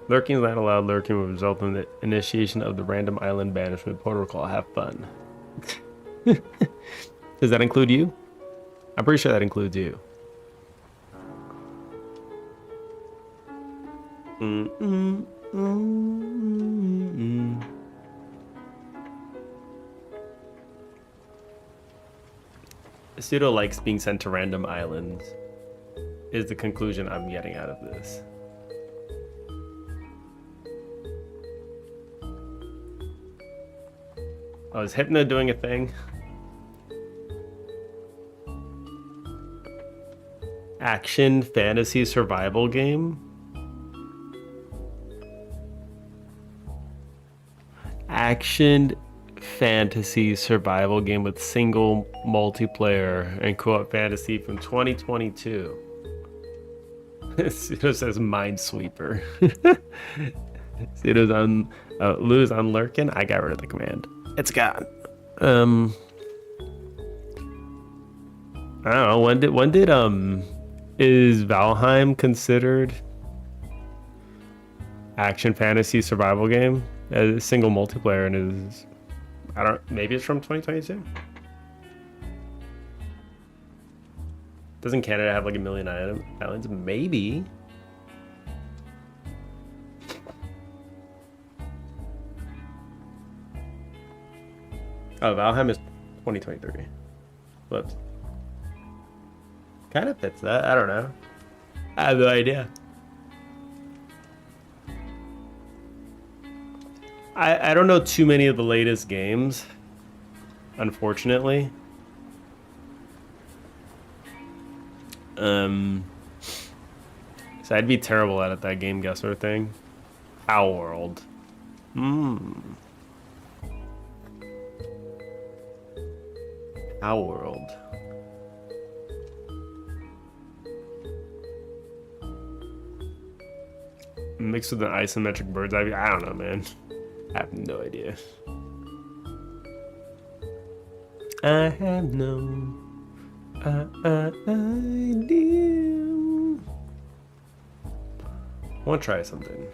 Lurking is not allowed. Lurking will result in the initiation of the random island banishment protocol. Have fun. Does that include you? I'm pretty sure that includes you. Pseudo likes being sent to random islands, is the conclusion I'm getting out of this. Oh, is Hypno doing a thing? Action fantasy survival game? Action fantasy survival game with single multiplayer and co-op fantasy from 2022. It says Minesweeper. Pseudo's on Lou's on Lurkin. I got rid of the command. It's gone. I don't know. When did is Valheim considered action fantasy survival game as a single multiplayer, and is maybe it's from 2022. Doesn't Canada have like a million islands? Maybe. Oh, Valheim is 2023. Whoops. Kind of fits that. I don't know. I have no idea. I don't know too many of the latest games, unfortunately. So I'd be terrible at it, that game guesser thing. Our World. Our World. Mixed with an isometric bird's eye view. I don't know, man. I have no idea. I have no idea. I want to try something.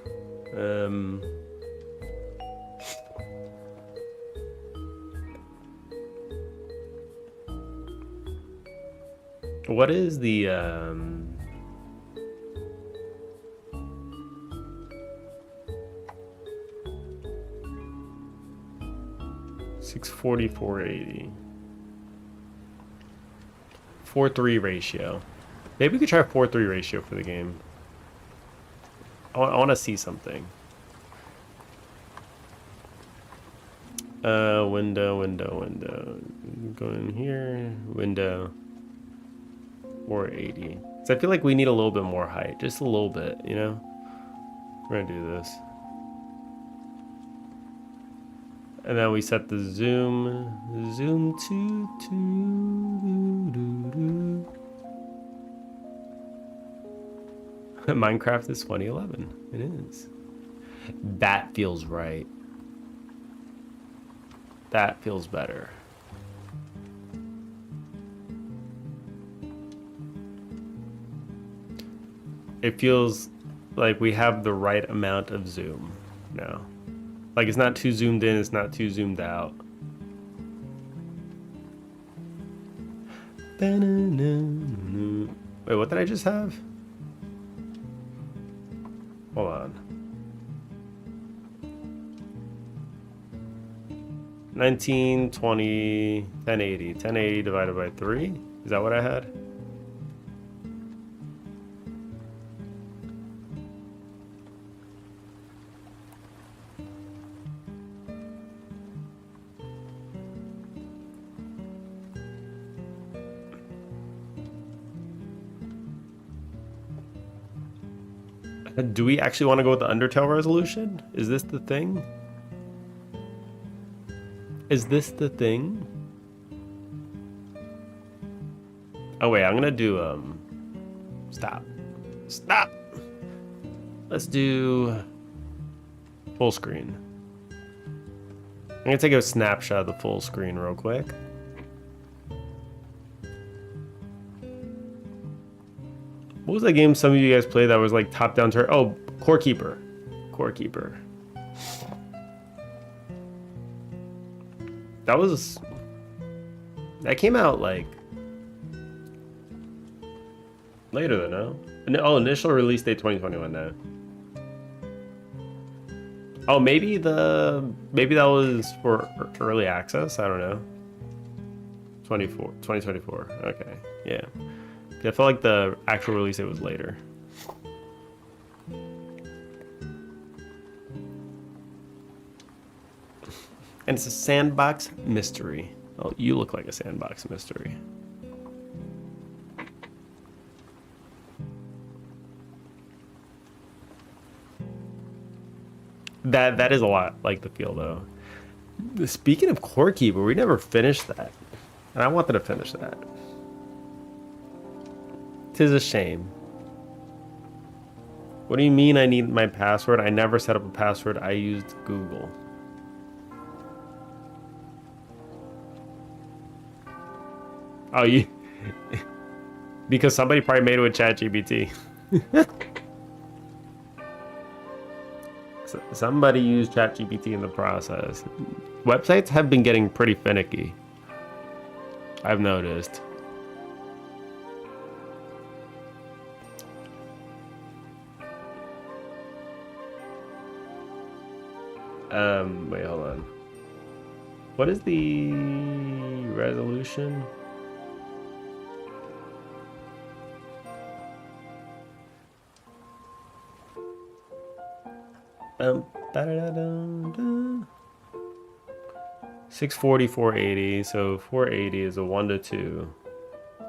What is the 640, 480. 4:3 ratio. Maybe we could try a 4:3 ratio for the game. I want to see something. Window. Go in here. Window. 480. So I feel like we need a little bit more height. Just a little bit, you know? We're gonna do this. And then we set the zoom to Minecraft is 2011. It is. That feels right. That feels better. It feels like we have the right amount of zoom now. Like it's not too zoomed in, it's not too zoomed out. Wait, what did I just have? Hold on. 19, 20, 1080. 1080 divided by 3? Is that what I had? Do we actually want to go with the Undertale resolution? Is this the thing? Is this the thing? Oh wait, I'm gonna do stop. Let's do full screen. I'm gonna take a snapshot of the full screen real quick. What was that game some of you guys played that was like top-down turn? Oh, Core Keeper. Core Keeper. That came out like later than no. Oh, initial release date 2021 now. Oh, maybe that was for early access. I don't know. 2024. Okay, yeah. I felt like the actual release date was later. And it's a sandbox mystery. Oh, you look like a sandbox mystery. That is a lot like the feel though. Speaking of Core Keeper, we never finished that. And I wanted to finish that. 'Tis a shame. What do you mean I need my password? I never set up a password. I used Google. Oh, you... because somebody probably made it with ChatGPT. Somebody used ChatGPT in the process. Websites have been getting pretty finicky, I've noticed. Wait, hold on. What is the resolution? Da-da-da-da-da. 640, 480. So 480 is a 1 to 2.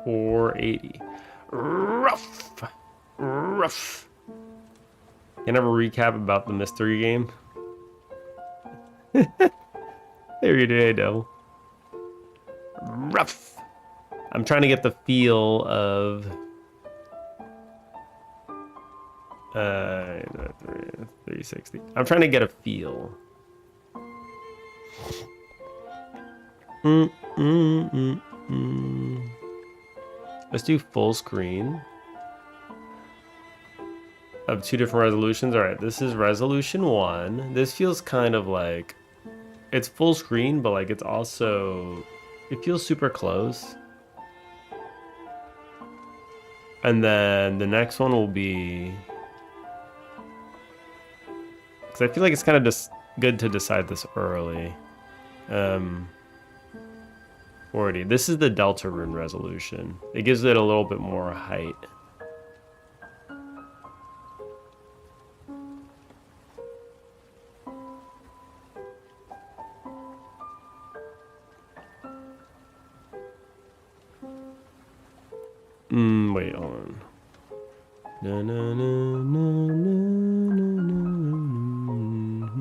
480. Rough. Can I have a recap about the mystery game? There you do, Devil. Rough. I'm trying to get the feel of 360. I'm trying to get a feel. Let's do full screen of 2 different resolutions. All right, this is resolution 1. This feels kind of like it's full screen, but like it's also, it feels super close. And then the next one will be, because I feel like it's kind of just good to decide this early. 40. This is the Deltarune resolution. It gives it a little bit more height. Wait, hold on. Na, na, na, na, na, na.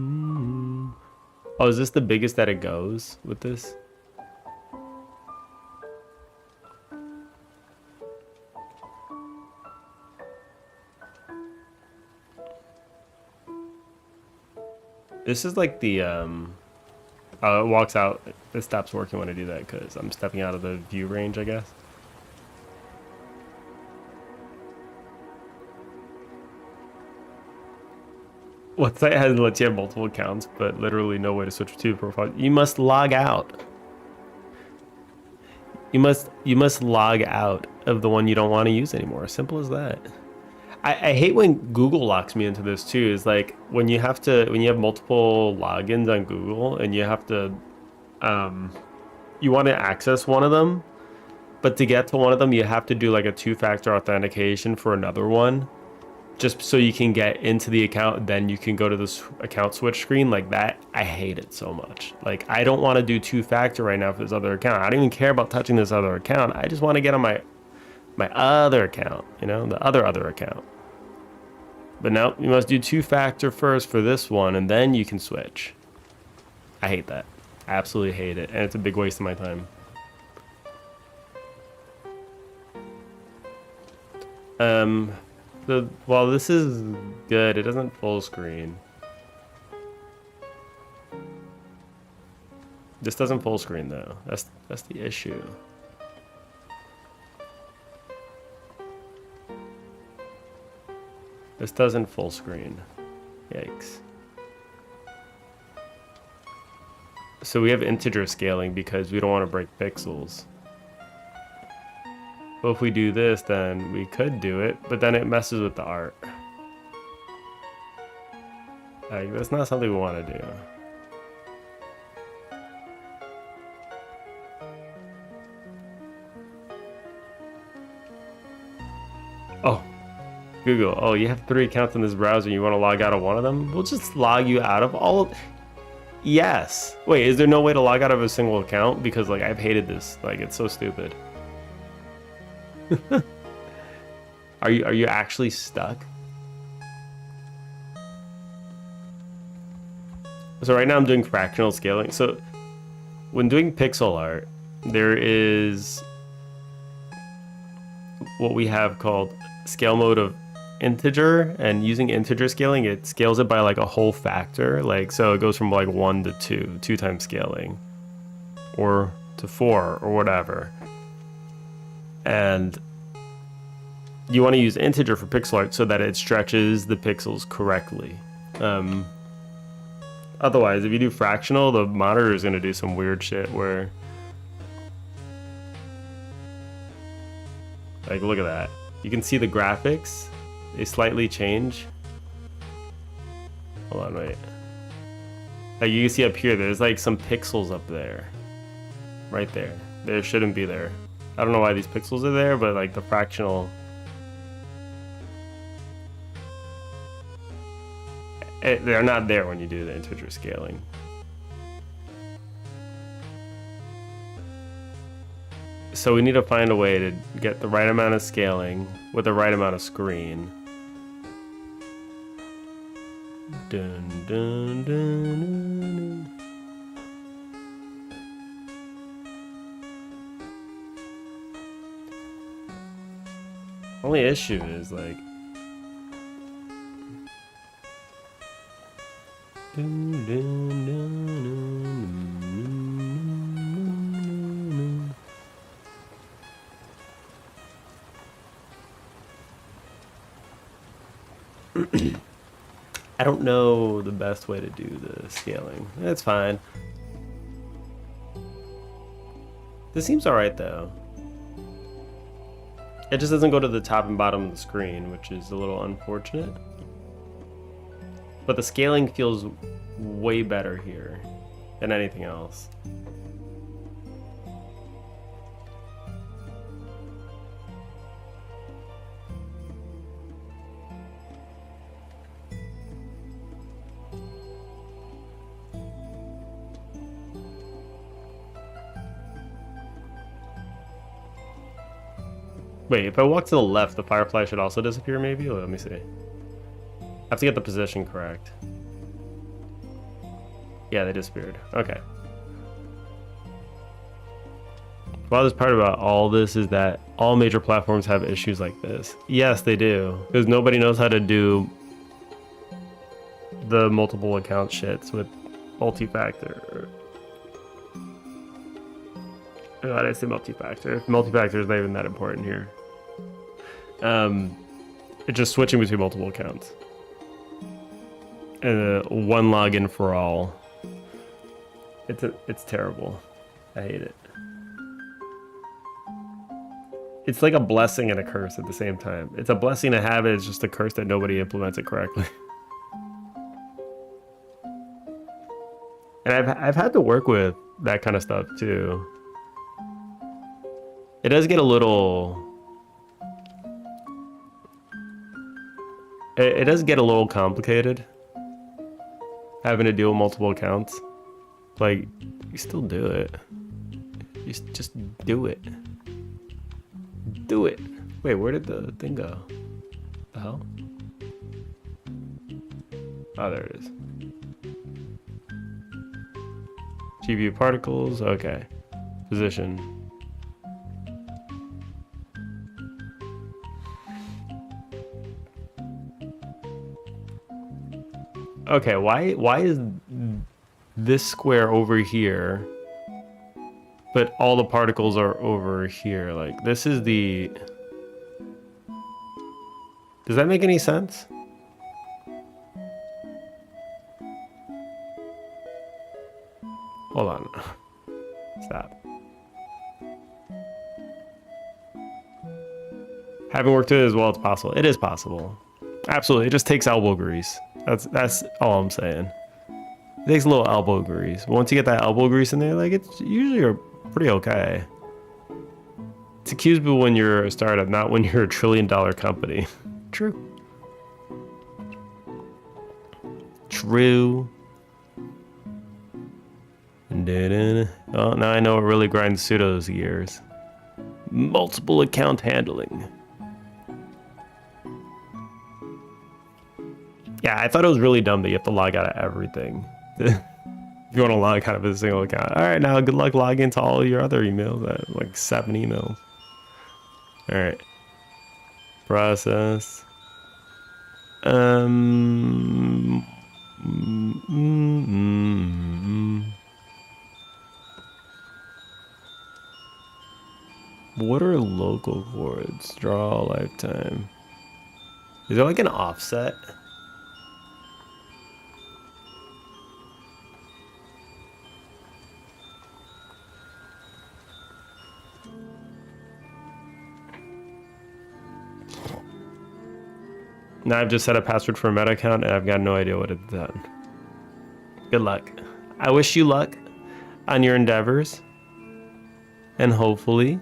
Oh, is this the biggest that it goes with this? This is like the it walks out. It stops working when I do that because I'm stepping out of the view range, I guess. Website has lets you have multiple accounts, but literally no way to switch between profiles. You must log out. You must log out of the one you don't want to use anymore. Simple as that. I hate when Google locks me into this too. Is like when you have multiple logins on Google and you have to, you want to access one of them, but to get to one of them you have to do like a 2-factor authentication for another one, just so you can get into the account. Then you can go to this account switch screen like that. I hate it so much. Like I don't want to do 2-factor right now for this other account. I don't even care about touching this other account. I just want to get on my other account, you know, the other account. But now you must do 2-factor first for this one, and then you can switch. I hate that. I absolutely hate it, and it's a big waste of my time. Well, this is good. It doesn't full screen. This doesn't full screen though. That's the issue. This doesn't full screen. Yikes. So we have integer scaling because we don't want to break pixels. But if we do this, then we could do it, but then it messes with the art. Like, that's not something we want to do. Oh, Google. Oh, you have 3 accounts in this browser. You want to log out of one of them? We'll just log you out of all of... Yes. Wait, is there no way to log out of a single account? Because, like, I've hated this. Like, it's so stupid. Are you actually stuck? So right now I'm doing fractional scaling. So when doing pixel art, there is what we have called scale mode of integer, and using integer scaling, it scales it by like a whole factor. Like, so it goes from like 1 to 2 times scaling, or to 4 or whatever. And you want to use integer for pixel art so that it stretches the pixels correctly. Otherwise, if you do fractional, the monitor is going to do some weird shit where... Like, look at that. You can see the graphics. They slightly change. Hold on, wait. Like, you can see up here, there's like some pixels up there. Right there. There shouldn't be there. I don't know why these pixels are there, but like the fractional... They're not there when you do the integer scaling. So we need to find a way to get the right amount of scaling with the right amount of screen. Dun, dun, dun, dun. Only issue is like... Dun, dun, dun, dun, dun, dun. I don't know the best way to do the scaling. It's fine. This seems alright though. It just doesn't go to the top and bottom of the screen, which is a little unfortunate. But the scaling feels way better here than anything else. Wait, if I walk to the left, the firefly should also disappear maybe? Let me see. I have to get the position correct. Yeah, they disappeared. Okay. Wildest part about all this is that all major platforms have issues like this. Yes, they do. Because nobody knows how to do the multiple account shits with multi-factor. Oh, I didn't say multi-factor. Multi-factor is not even that important here. It's just switching between multiple accounts. One login for all. It's terrible. I hate it. It's like a blessing and a curse at the same time. It's a blessing to have it, it's just a curse that nobody implements it correctly. And I've had to work with that kind of stuff too. It does get a little... It does get a little complicated, having to deal with multiple accounts. Like, you still do it. You just do it. Do it. Wait, where did the thing go? The hell? Oh, there it is. GPU particles, okay. Position. Okay, why is this square over here, but all the particles are over here? Like, this is the... Does that make any sense? Hold on. Stop. Haven't worked it as well as possible. It is possible. Absolutely. It just takes elbow grease. That's all I'm saying. It takes a little elbow grease. But once you get that elbow grease in there, like, it's usually pretty okay. It's accusable when you're a startup, not when you're a $1 trillion company. True. True. Oh, now I know what really grinds Sudo's gears. Multiple account handling. Yeah, I thought it was really dumb that you have to log out of everything. If you want to log out of a single account. All right, now good luck logging into all your other emails. Like 7 emails. All right. Process. What are local chords? Draw lifetime. Is there like an offset? Now I've just set a password for a Meta account and I've got no idea what it's done. Good luck. I wish you luck on your endeavors. And hopefully,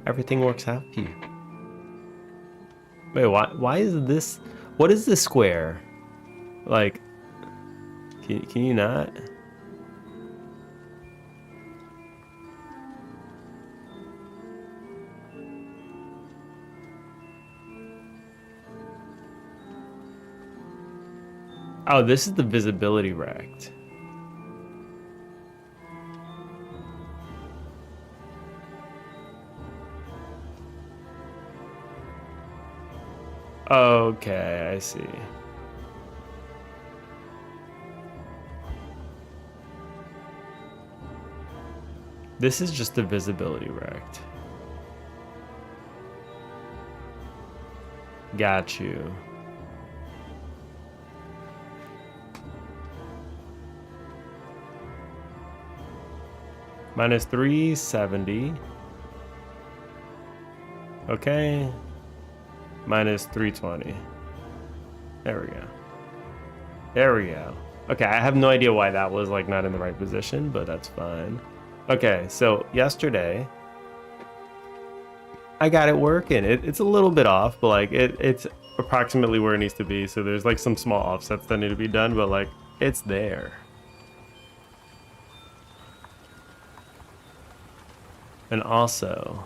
everything works out for you. Wait, why is this? What is this square? Like, can you not? Oh, this is the visibility rect. Okay, I see. This is just the visibility rect. Got you. Minus 370. Okay. Minus 320. There we go. There we go. Okay, I have no idea why that was like not in the right position, but that's fine. Okay, so yesterday I got it working. It's a little bit off, but like it's approximately where it needs to be. So there's like some small offsets that need to be done, but like it's there. And also,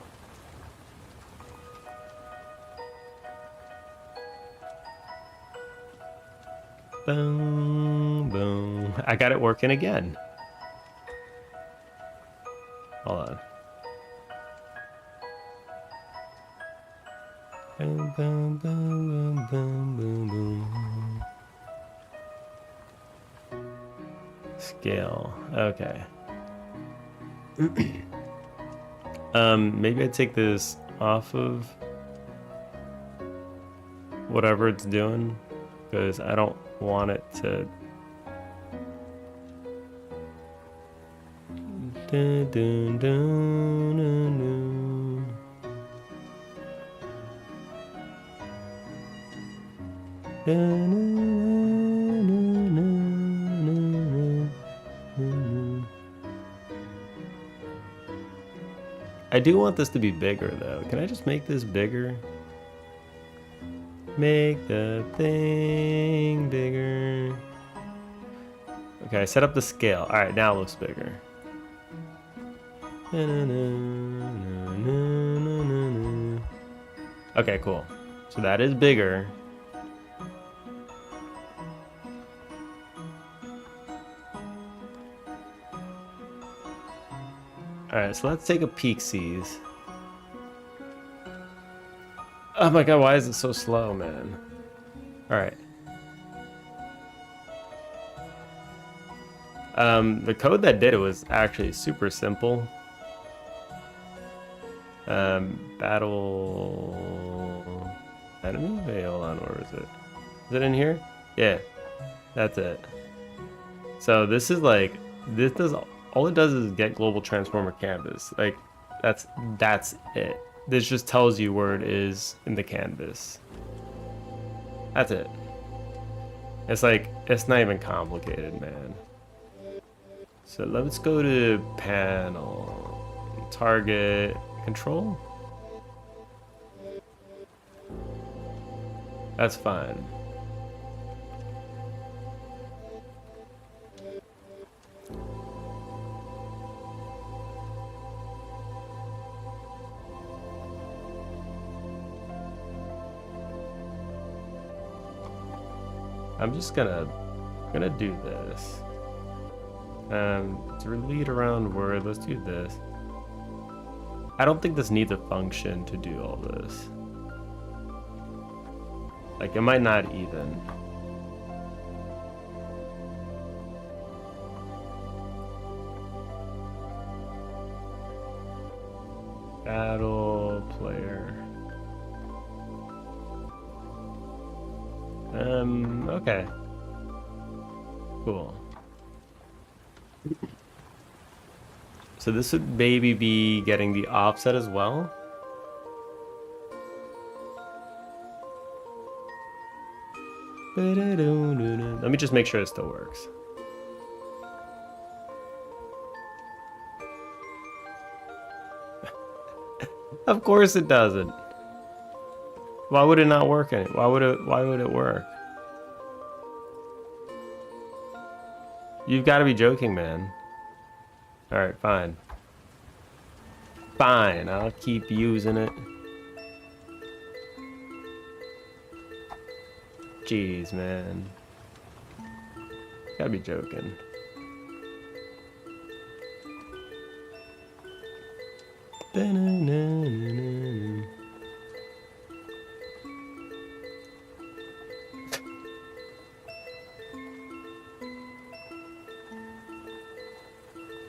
boom, boom. I got it working again. Hold on. Boom, boom, boom, boom, boom, boom, boom. Scale. Okay. Maybe I take this off of whatever it's doing, because I don't want it to. Dun, dun, dun, dun, dun. Dun, dun, dun, dun, dun, dun. I do want this to be bigger though. Can I just make this bigger? Make the thing bigger. Okay, I set up the scale. All right, now it looks bigger. Okay, cool. So that is bigger. All right, so let's take a peek, sees. Oh my god, why is it so slow, man? All right. The code that did it was actually super simple. Battle enemy? Wait, hold on, where is it? Is it in here? Yeah, that's it. So this is like, this does, all it does is get global transformer canvas. Like, that's it. This just tells you where it is in the canvas. That's it. It's like, it's not even complicated, man. So let's go to panel, target, control. That's fine. I'm just gonna do this. To lead around word, let's do this. I don't think this needs a function to do all this. Like, it might not even. Battle player. Okay. Cool. So this would maybe be getting the offset as well. Let me just make sure it still works. Of course it doesn't. Why would it not work? Why would it work? You've got to be joking, man. All right, fine. Fine, I'll keep using it. Jeez, man. Gotta be joking.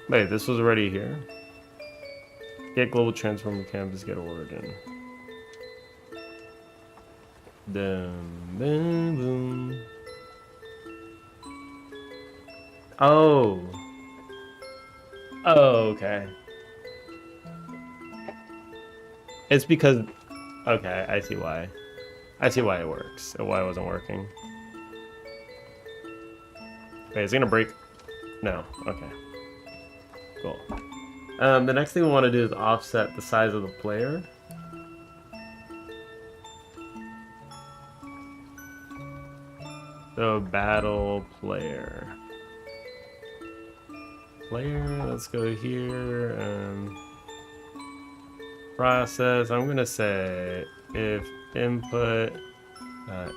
Wait, this was already here? Get global transform canvas, get origin. Boom, boom, boom. Oh. Oh, okay. It's because... Okay, I see why. I see why it works. Why it wasn't working. Wait, is it gonna break? No, okay. Cool. The next thing we want to do is offset the size of the player. So battle player. Let's go here. Process. I'm gonna say if input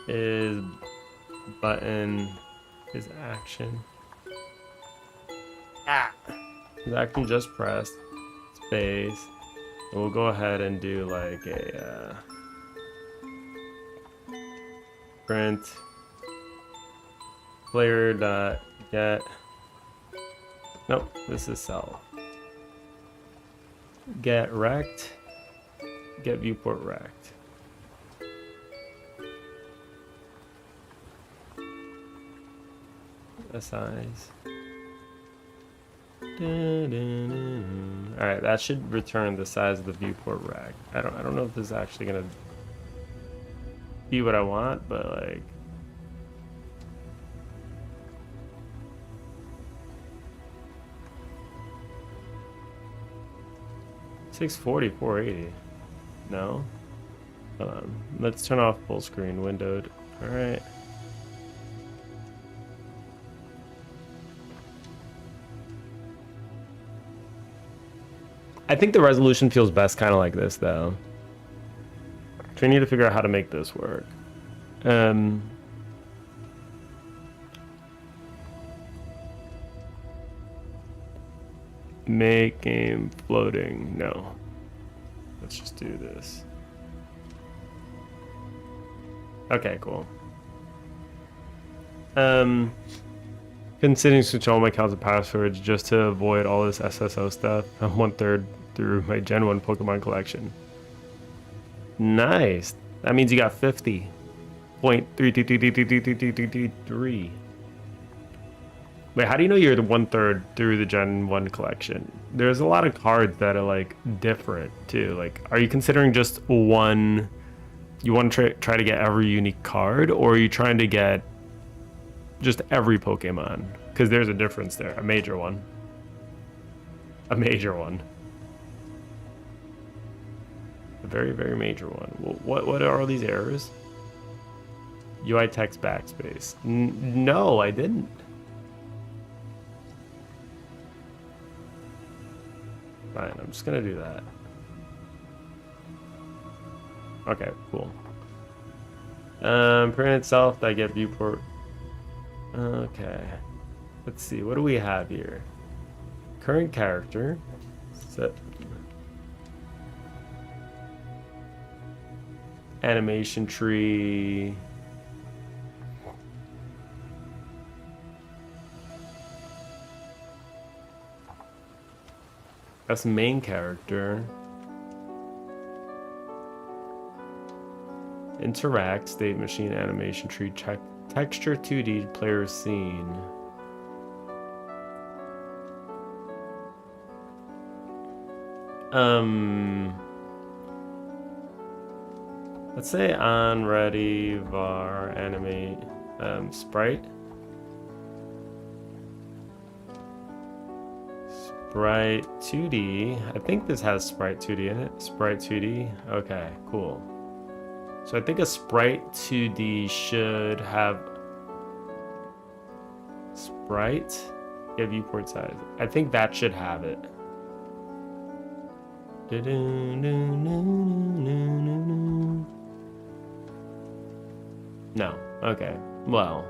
is button is action. Is action just pressed space. And we'll go ahead and do like a print player dot get. Nope, this is cell. Get rect. Get viewport rect. The size. Alright, that should return the size of the viewport rect. I don't know if this is actually gonna be what I want, but like 640, 480. No? Hold on. Let's turn off full screen windowed. Alright. I think the resolution feels best kind of like this, though. So we need to figure out how to make this work. Make game floating. No. Let's just do this. Okay, cool. Considering switch all my accounts and passwords just to avoid all this SSO stuff. I'm 1/3 through my Gen 1 Pokemon collection. Nice. That means you got 50.3333333. Wait, how do you know you're the 1/3 through the Gen 1 collection? There's a lot of cards that are like different too. Like, are you considering just one? You want to try to get every unique card, or are you trying to get just every Pokemon? Because there's a difference there, a major one. A major one. A very, very major one. What are all these errors? UI text backspace. No, I didn't. Fine, I'm just gonna do that. Okay, cool. Print itself, I get viewport. Okay. Let's see, what do we have here? Current character. Set. Animation tree. That's the main character. Interact, state machine, animation tree, check, texture 2D, player scene. Let's say on ready var animate sprite. Sprite 2D. I think this has Sprite 2D in it. Sprite 2D. Okay, cool. So I think a Sprite 2D should have Sprite. Yeah, viewport size. I think that should have it. No. Okay. Well.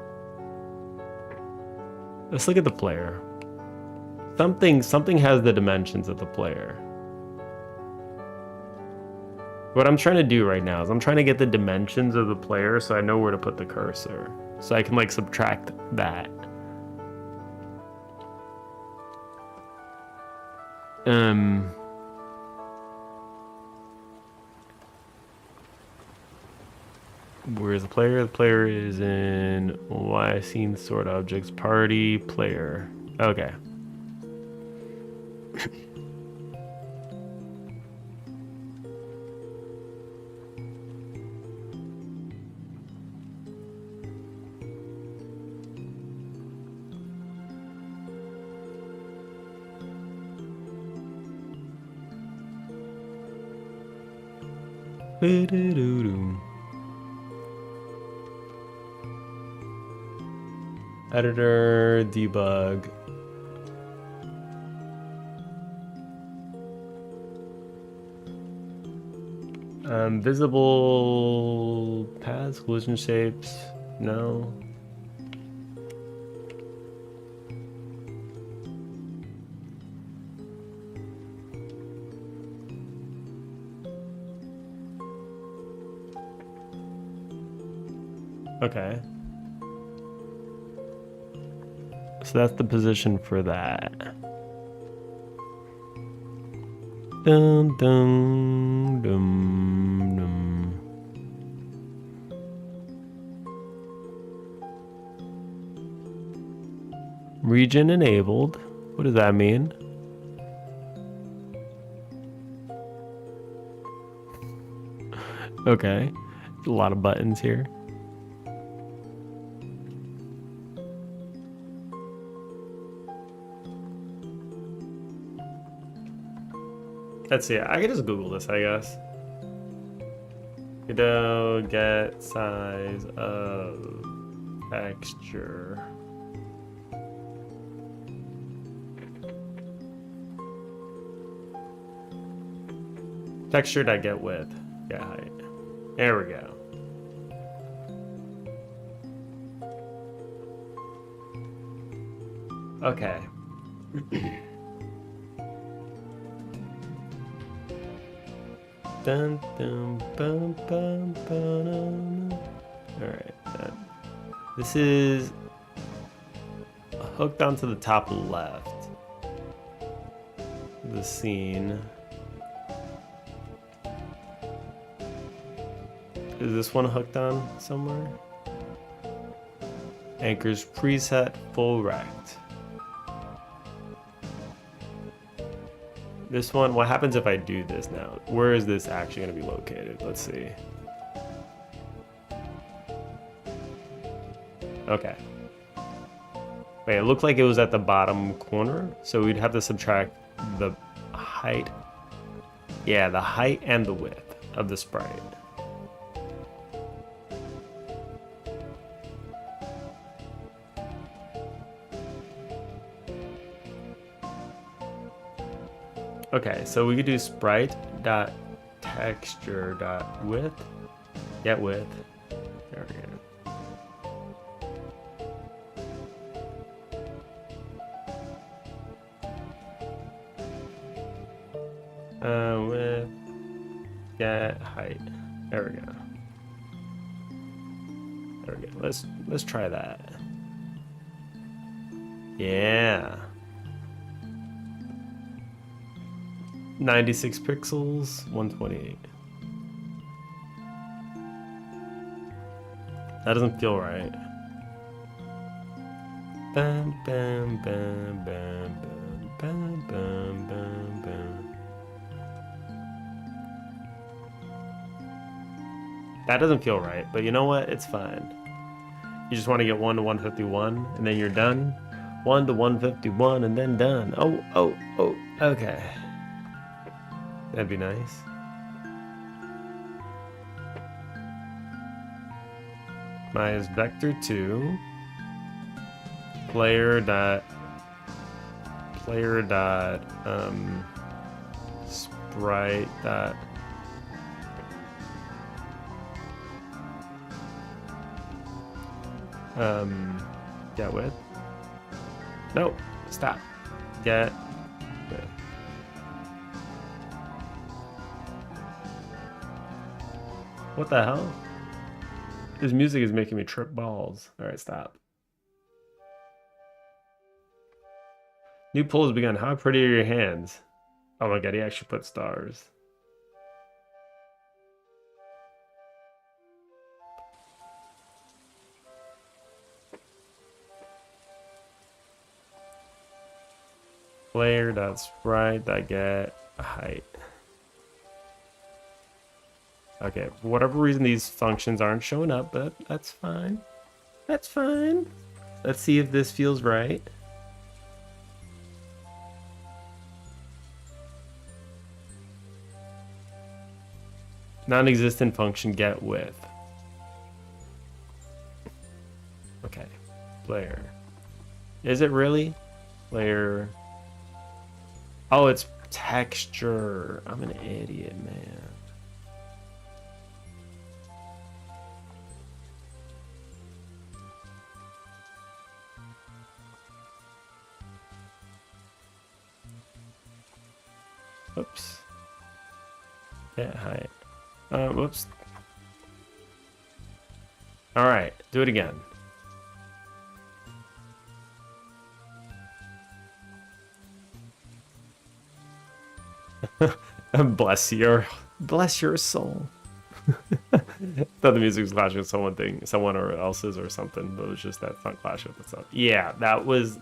Let's look at the player. Something has the dimensions of the player. What I'm trying to do right now is I'm trying to get the dimensions of the player so I know where to put the cursor. So I can like subtract that. Where's the player? The player is in Y scene sort objects party player. Okay. Editor, debug. Visible paths, collision shapes, no. Okay. So that's the position for that. Dum dum dum dum. Region enabled. What does that mean? Okay. A lot of buttons here. Let's see. I could just Google this, I guess. Get size of texture. Texture I get width. Get height. There we go. Okay. Dun, dun, bum, bum, ba-dum. All right. This is hooked onto the top left. The scene. Is this one hooked on somewhere? Anchors preset full rect. This one, what happens if I do this now? Where is this actually going to be located? Let's see. Okay. Wait, it looked like it was at the bottom corner, so we'd have to subtract the height. Yeah, the height and the width of the sprite. Okay, so we could do sprite dot texture dot width. Get width. There we go. Width, get height. There we go. There we go. Let's try that. Yeah. 96 pixels, 128. That doesn't feel right. Bam, bam, bam, bam, bam, bam, bam, bam, bam. That doesn't feel right, but you know what? It's fine. You just want to get 1 to 151, and then you're done. 1 to 151, and then done. Oh, okay. That'd be nice. Mine is vector 2. Player dot sprite dot get width. Nope, stop. Get width. What the hell? This music is making me trip balls. All right, stop. New poll has begun. How pretty are your hands? Oh my god, he actually put stars. Player.sprite.get height. Okay, for whatever reason these functions aren't showing up, but that's fine. That's fine. Let's see if this feels right. Non-existent function get width. Okay, player. Is it really? Player. Oh, it's texture. I'm an idiot, man. Oops. Yeah, height. Whoops. All right, do it again. Bless your soul. Thought the music was clashing with someone or else's or something, but it was just that's not clashing with itself. Yeah, that was.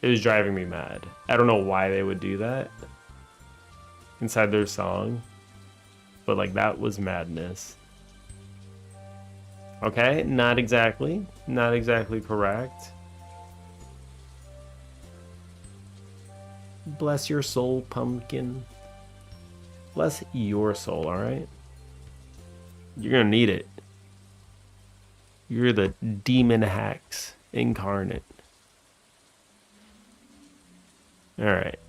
It was driving me mad. I don't know why they would do that inside their song, but like that was madness. Okay, not exactly correct. Bless your soul, pumpkin. Bless your soul, all right? You're gonna need it. You're the demon hacks incarnate. All right.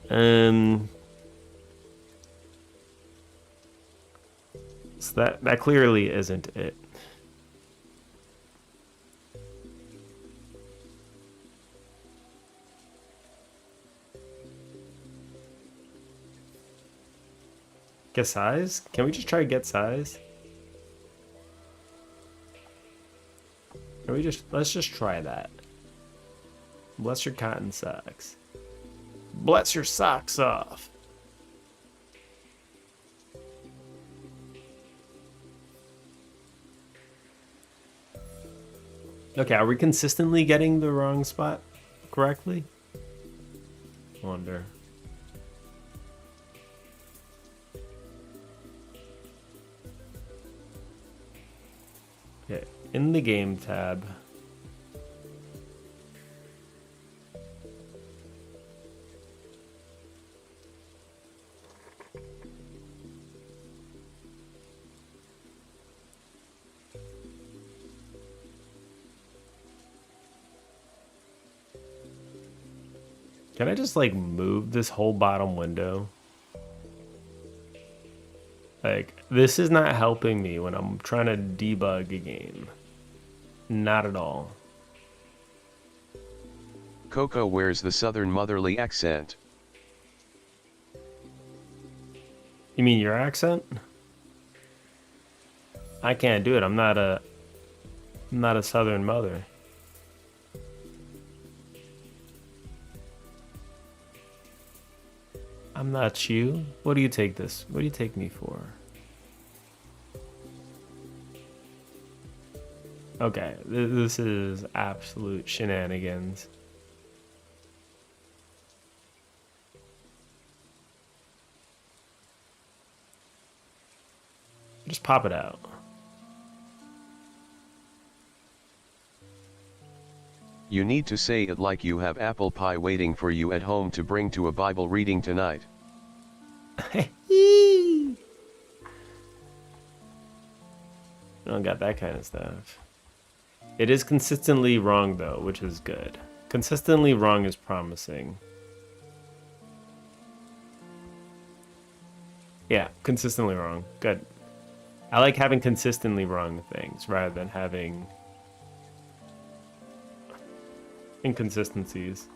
So that clearly isn't it. Get size? Can we just try get size? Let's just try that. Bless your cotton socks. Bless your socks off. Okay, are we consistently getting the wrong spot correctly? 1, wonder. Okay, in the game tab. Can I just like move this whole bottom window? Like, this is not helping me when I'm trying to debug a game. Not at all. Coco wears the southern motherly accent. You mean your accent? I can't do it. I'm not a southern mother. I'm not you. What do you take this? What do you take me for? Okay, this is absolute shenanigans. Just pop it out. You need to say it like you have apple pie waiting for you at home to bring to a Bible reading tonight. I don't got that kind of stuff. It is consistently wrong though, which is good. Consistently wrong is promising. Yeah, consistently wrong. Good. I like having consistently wrong things rather than having inconsistencies.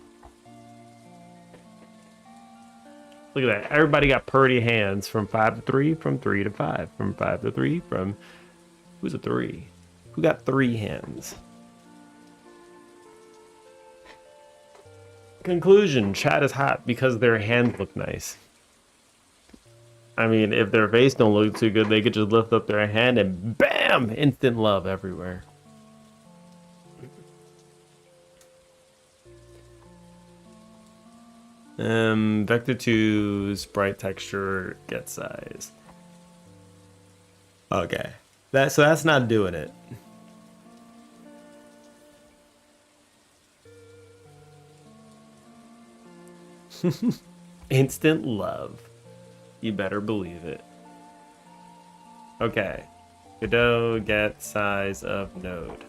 Look at that. Everybody got purdy hands from 5 to 3, from 3 to 5, from 5 to 3, from... Who's a 3? Who got 3 hands? Conclusion. Chat is hot because their hands look nice. I mean, if their face don't look too good, they could just lift up their hand and BAM! Instant love everywhere. Vector 2 sprite texture get size. Okay. So that's not doing it. Instant love. You better believe it. Okay. Godot get size of node.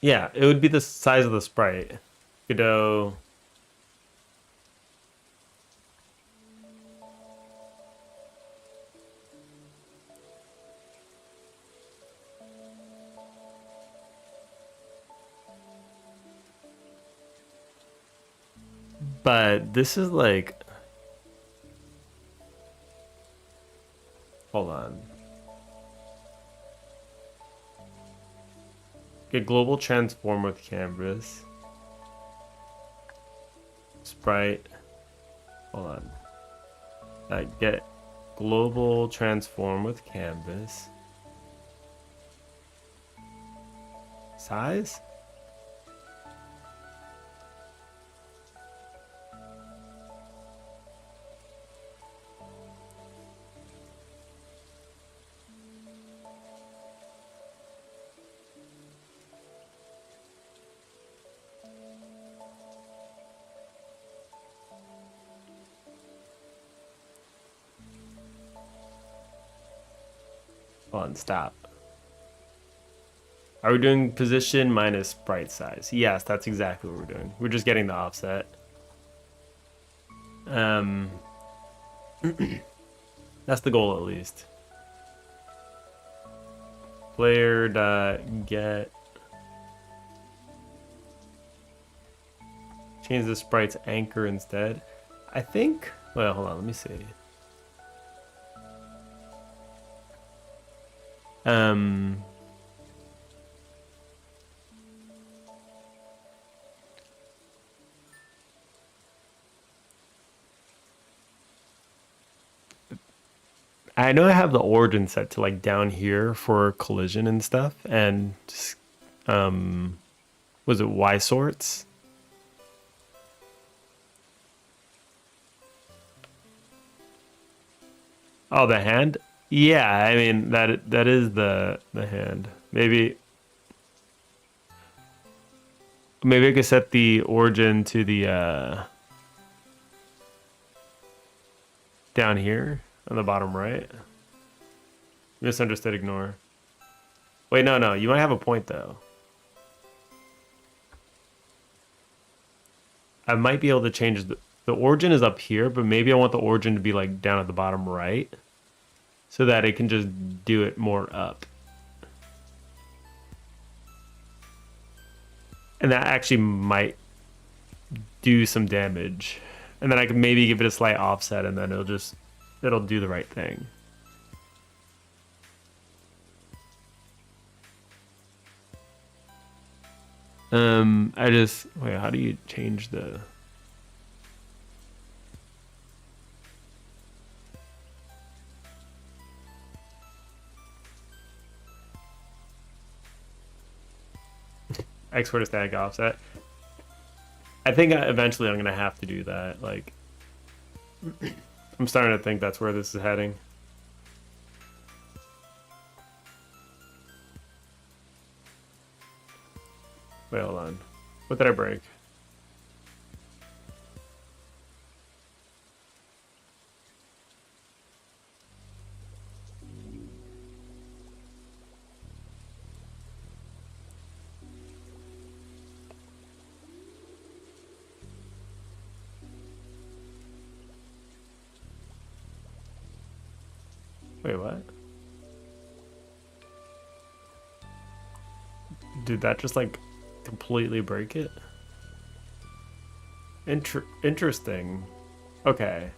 Yeah, it would be the size of the sprite. Godot. But this is like... Hold on. Get global transform with canvas. Sprite. Hold on. Get global transform with canvas. Size? Hold on, stop. Are we doing position minus sprite size? Yes, that's exactly what we're doing. We're just getting the offset. That's the goal at least. Player dot get. Change the sprite's anchor instead. I think. Well, hold on. Let me see. I know I have the origin set to like down here for collision and stuff, and um, was it Y sorts? Oh, the hand? Yeah, I mean that is the hand. Maybe I could set the origin to the down here on the bottom right. Misunderstood, ignore. Wait, no, you might have a point though. I might be able to change the origin is up here, but maybe I want the origin to be like down at the bottom right so that it can just do it more up. And that actually might do some damage. And then I can maybe give it a slight offset and then it'll do the right thing. Wait, how do you change the export to static offset? I think eventually I'm gonna have to do that. Like, I'm starting to think that's where this is heading. Wait, hold on. What did I break? Wait, what? Did that just like completely break it? Interesting. Okay.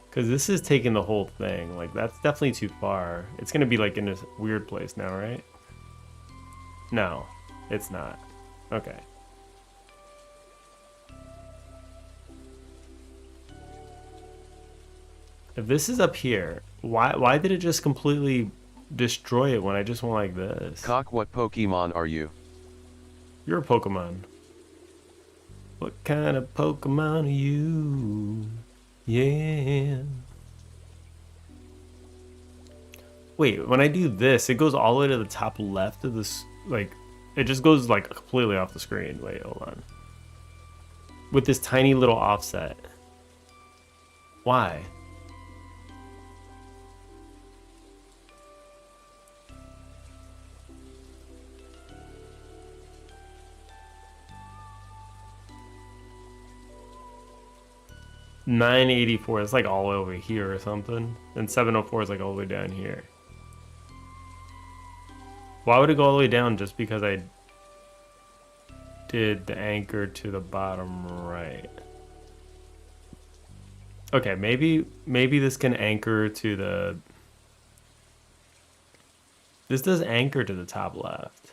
Because this is taking the whole thing. Like, that's definitely too far. It's going to be, like, in a weird place now, right? No, it's not. Okay. If this is up here, why did it just completely destroy it when I just went like this? Cock, what Pokemon are you? You're a Pokemon. What kind of Pokemon are you? Yeah. Wait, when I do this, it goes all the way to the top left of this, like, it just goes, like, completely off the screen. Wait, hold on. With this tiny little offset. Why? $984 is like all the way over here or something. And 704 is like all the way down here. Why would it go all the way down just because I did the anchor to the bottom right? Okay, maybe this can anchor to the... This does anchor to the top left.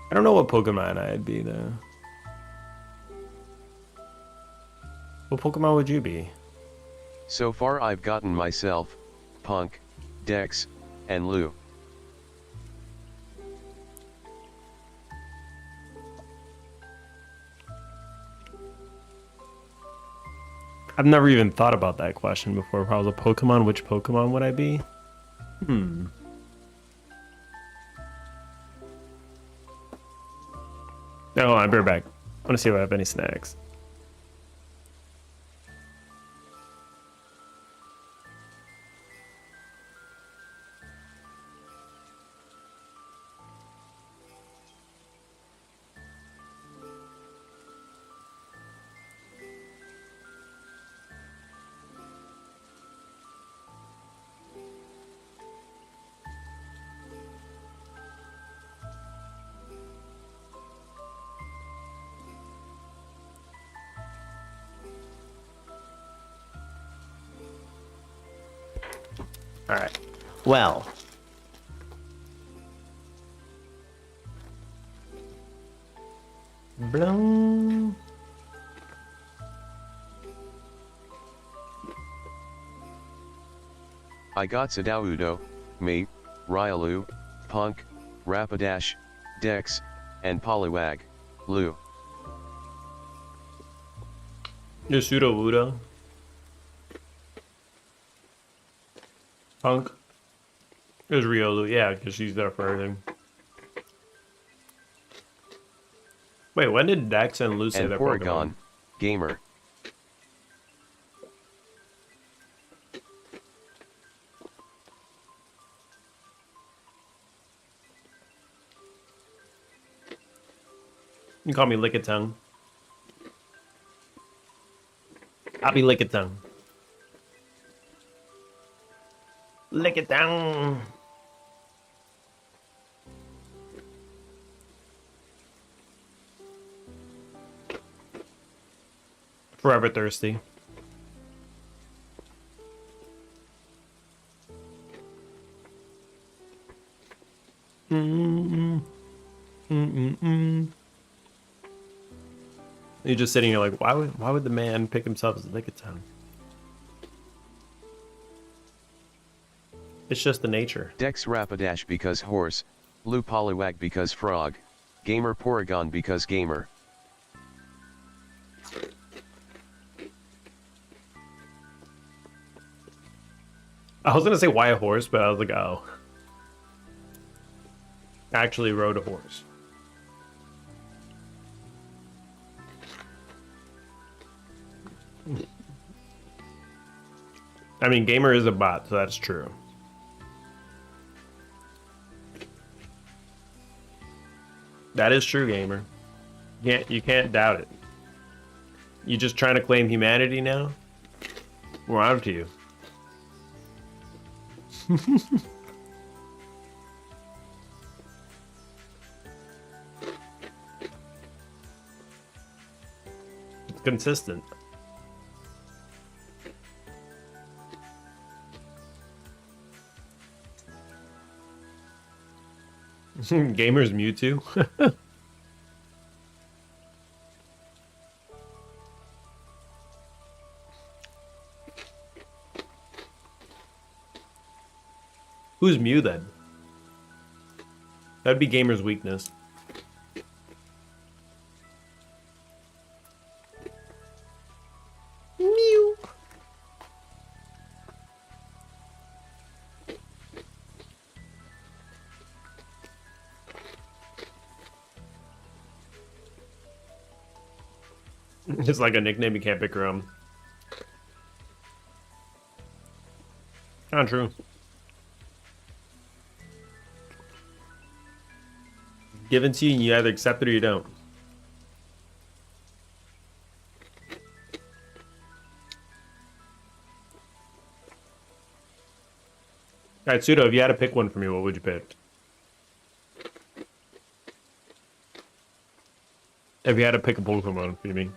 I don't know what Pokemon I'd be though. What Pokemon would you be? So far I've gotten myself, Punk, Dex, and Lou. I've never even thought about that question before. If I was a Pokemon, which Pokemon would I be? Oh, I'll be right back. I want to see if I have any snacks. All right. Well. Blum. I got Sadaudo, me, Ryalu, Punk, Rapidash, Dex, and Poliwag, Lu. Your pseudo Wudo. Punk. There's Riolu, yeah, because she's there for everything. Wait, when did Dex and Lu say And their Porygon, Pokemon? Gamer. You can call me Lickitung. I'll be Lickitung. Lickitung. Forever thirsty. You're just sitting here like, why would the man pick himself as Lickitung? It's just the nature. Dex Rapidash because horse, Lu Poliwag because frog, Gamer Porygon because gamer. I was gonna say why a horse, but I was like, oh. Actually rode a horse. I mean, gamer is a bot, so that's true. That is true, gamer. You can't doubt it. You just trying to claim humanity now? We're on to you. It's consistent. Gamer's Mewtwo. Who's Mew then? That'd be Gamer's weakness. Mew. It's like a nickname you can't pick your own. Not true. Given to you, and you either accept it or you don't. Alright, Pseudo, if you had to pick one for me, what would you pick? If you had to pick a Pokemon for me.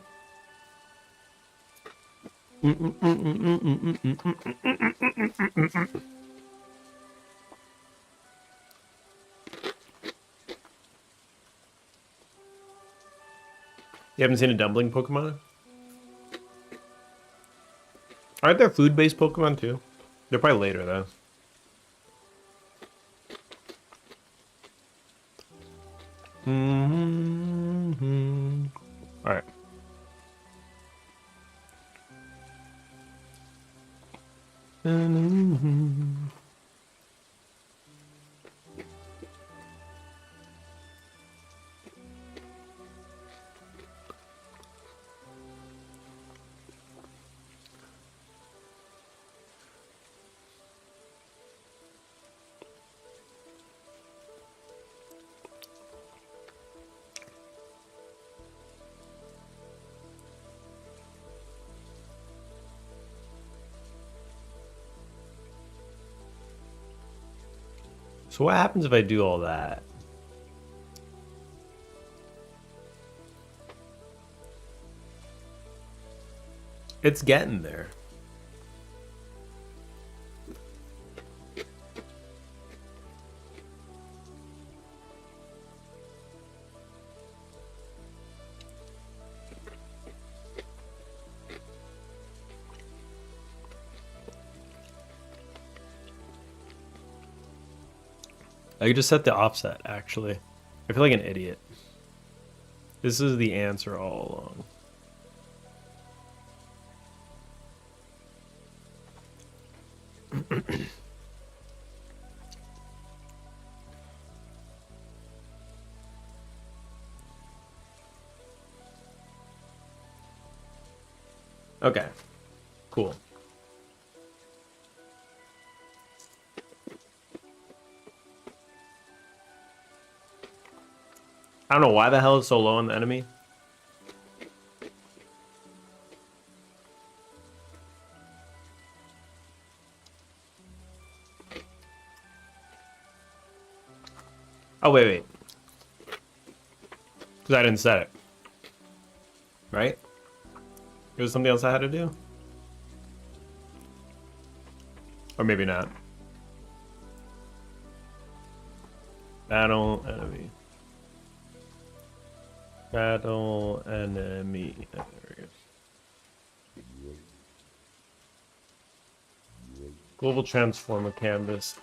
You haven't seen a dumpling Pokemon? Aren't there food-based Pokemon too? They're probably later though. Alright. So what happens if I do all that? It's getting there. I could just set the offset, actually. I feel like an idiot. This is the answer all along. Okay, cool. I don't know why the hell it's so low on the enemy. Oh, wait. Because I didn't set it. Right? There was something else I had to do? Or maybe not. Battle enemy. Battle enemy. There we go. Global transformer canvas.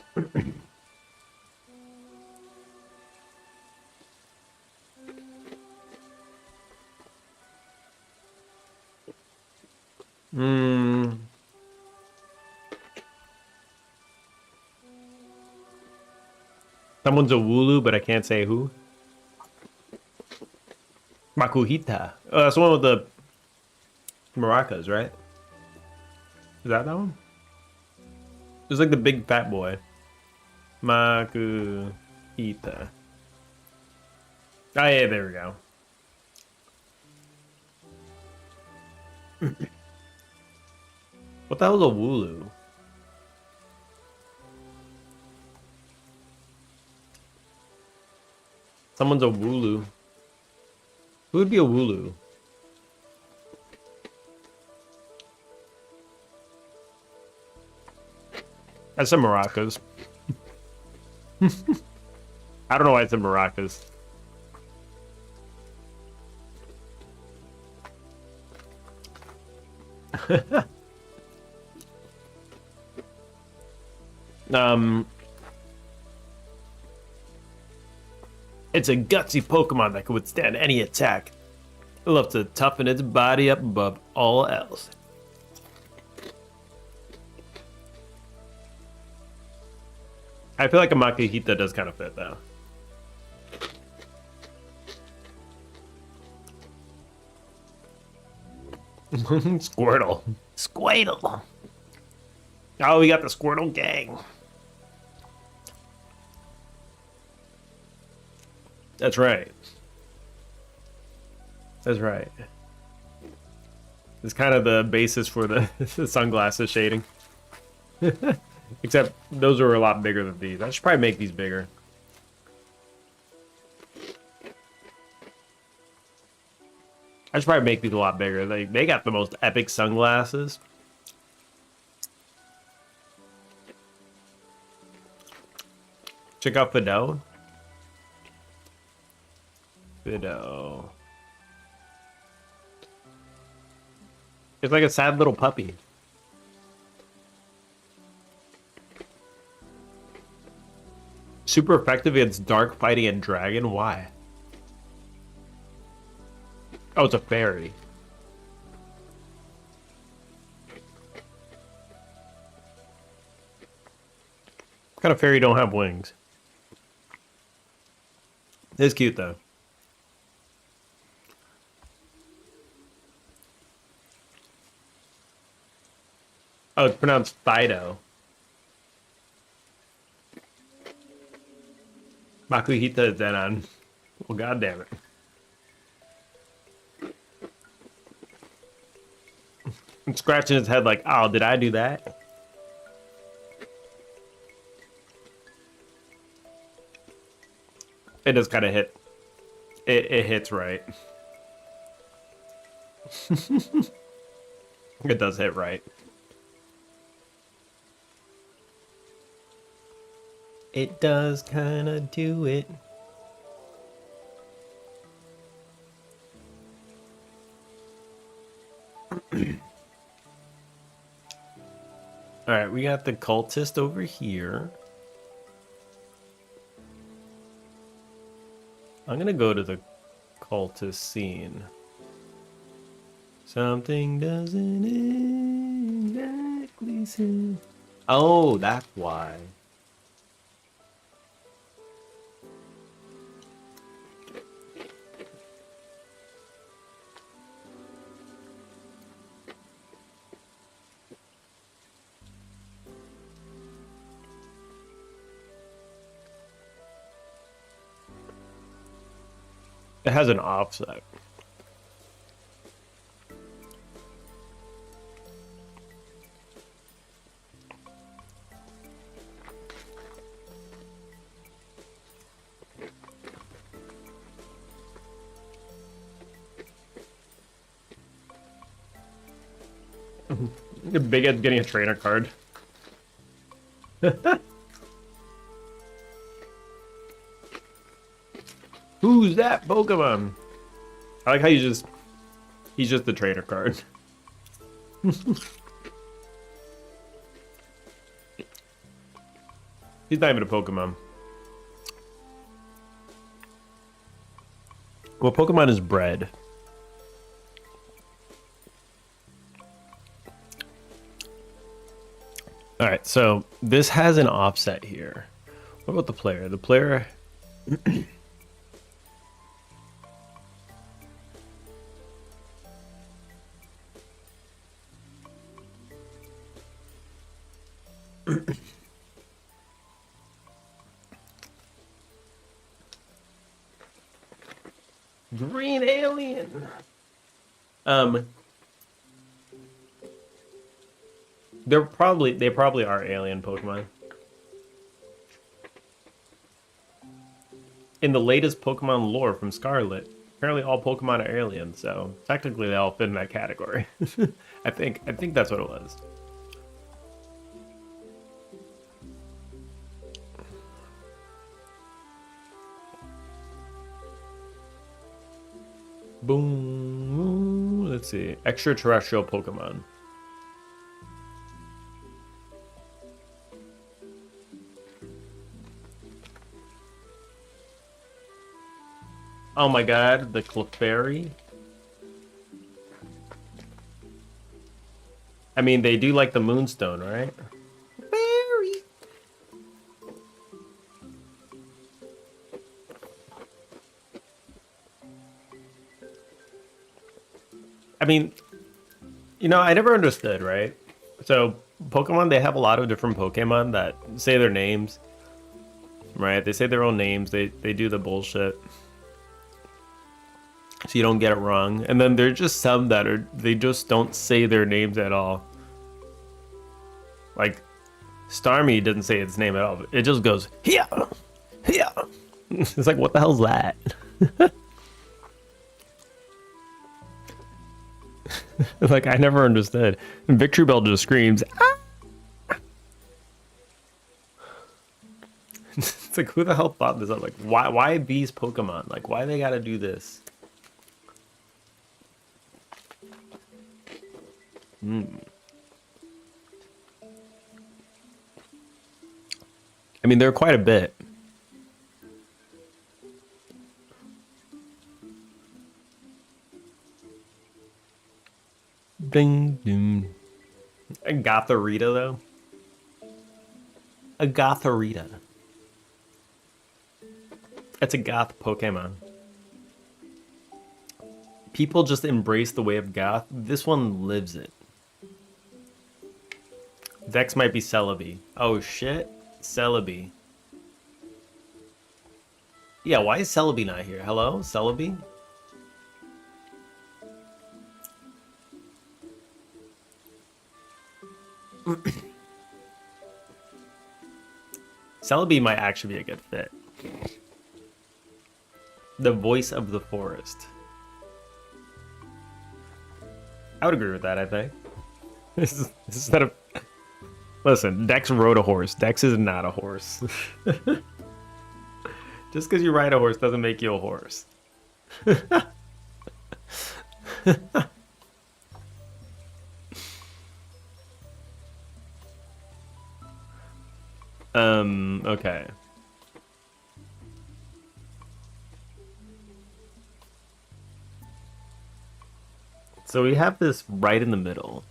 Someone's a Wooloo, but I can't say who. Makuhita. Oh, that's the one with the maracas, right? Is that one? It's like the big fat boy. Makuhita. Oh, yeah, there we go. What the hell is a Wooloo? Someone's a Wooloo. Who would be a Wooloo? I said maracas. I don't know why I said maracas. It's a gutsy Pokemon that can withstand any attack. It loves to toughen its body up above all else. I feel like a Makuhita does kind of fit, though. Squirtle. Squirtle. Oh, we got the Squirtle gang. That's right. That's right. It's kind of the basis for the, the sunglasses shading. Except those are a lot bigger than these. I should probably make these bigger. I should probably make these a lot bigger. They got the most epic sunglasses. Check out Fido. Fido. It's like a sad little puppy. Super effective against dark fighting and dragon. Why? Oh, it's a fairy. What kind of fairy don't have wings? It's cute though. Oh, it's pronounced Fido. Makuhita is dead on. Well, goddamn it. I'm scratching his head like, oh, did I do that? It does kind of hit. It hits right. It does hit right. It does kind of do it. All right, we got the cultist over here. I'm gonna go to the cultist scene. Something doesn't exactly seem. Oh, that's why. It has an offset. Big Ed's getting a trainer card. Who's that Pokemon? I like how he's just the trainer card. He's not even a Pokemon. Well, Pokemon is bred. All right, so this has an offset here. What about the player? The player... Green alien. They probably are alien Pokemon. In the latest Pokemon lore from Scarlet, apparently all Pokemon are alien, so technically they all fit in that category. I think that's what it was. Boom. Let's see. Extraterrestrial Pokemon. Oh my god, the Clefairy. I mean, they do like the Moonstone, right? Clefairy. I mean, you know, I never understood, right? So, Pokemon, they have a lot of different Pokemon that say their names, right? They say their own names. They do the bullshit, so you don't get it wrong. And then there's just some that they just don't say their names at all. Like, Starmie doesn't say its name at all. It just goes, here, here. It's like, what the hell's that? Like, I never understood. And Victreebel just screams, ah! It's like, who the hell thought this up? Like, why these Pokemon? Like, why they gotta do this? I mean, there are quite a bit. Ding, ding. A Gotharita, though? A Gotharita. It's a goth Pokemon. People just embrace the way of goth. This one lives it. Dex might be Celebi. Oh shit. Celebi. Yeah, why is Celebi not here? Hello? Celebi? Celebi might actually be a good fit. The voice of the forest. I would agree with that, I think. This is not a... Listen, Dex rode a horse. Dex is not a horse. Just because you ride a horse doesn't make you a horse. Okay. So we have this right in the middle.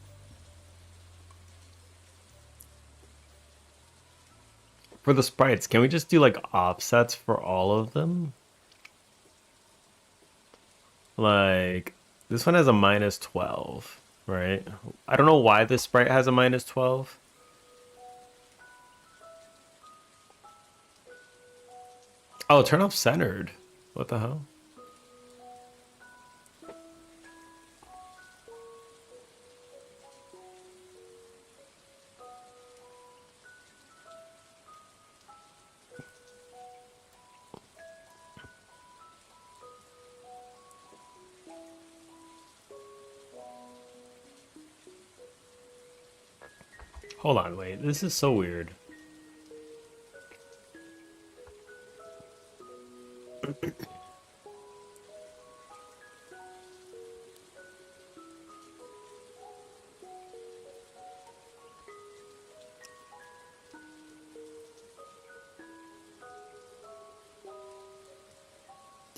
For the sprites, can we just do like offsets for all of them? Like, this one has a -12, right? I don't know why this sprite has a -12. Oh, turn off centered. What the hell? Hold on, wait. This is so weird.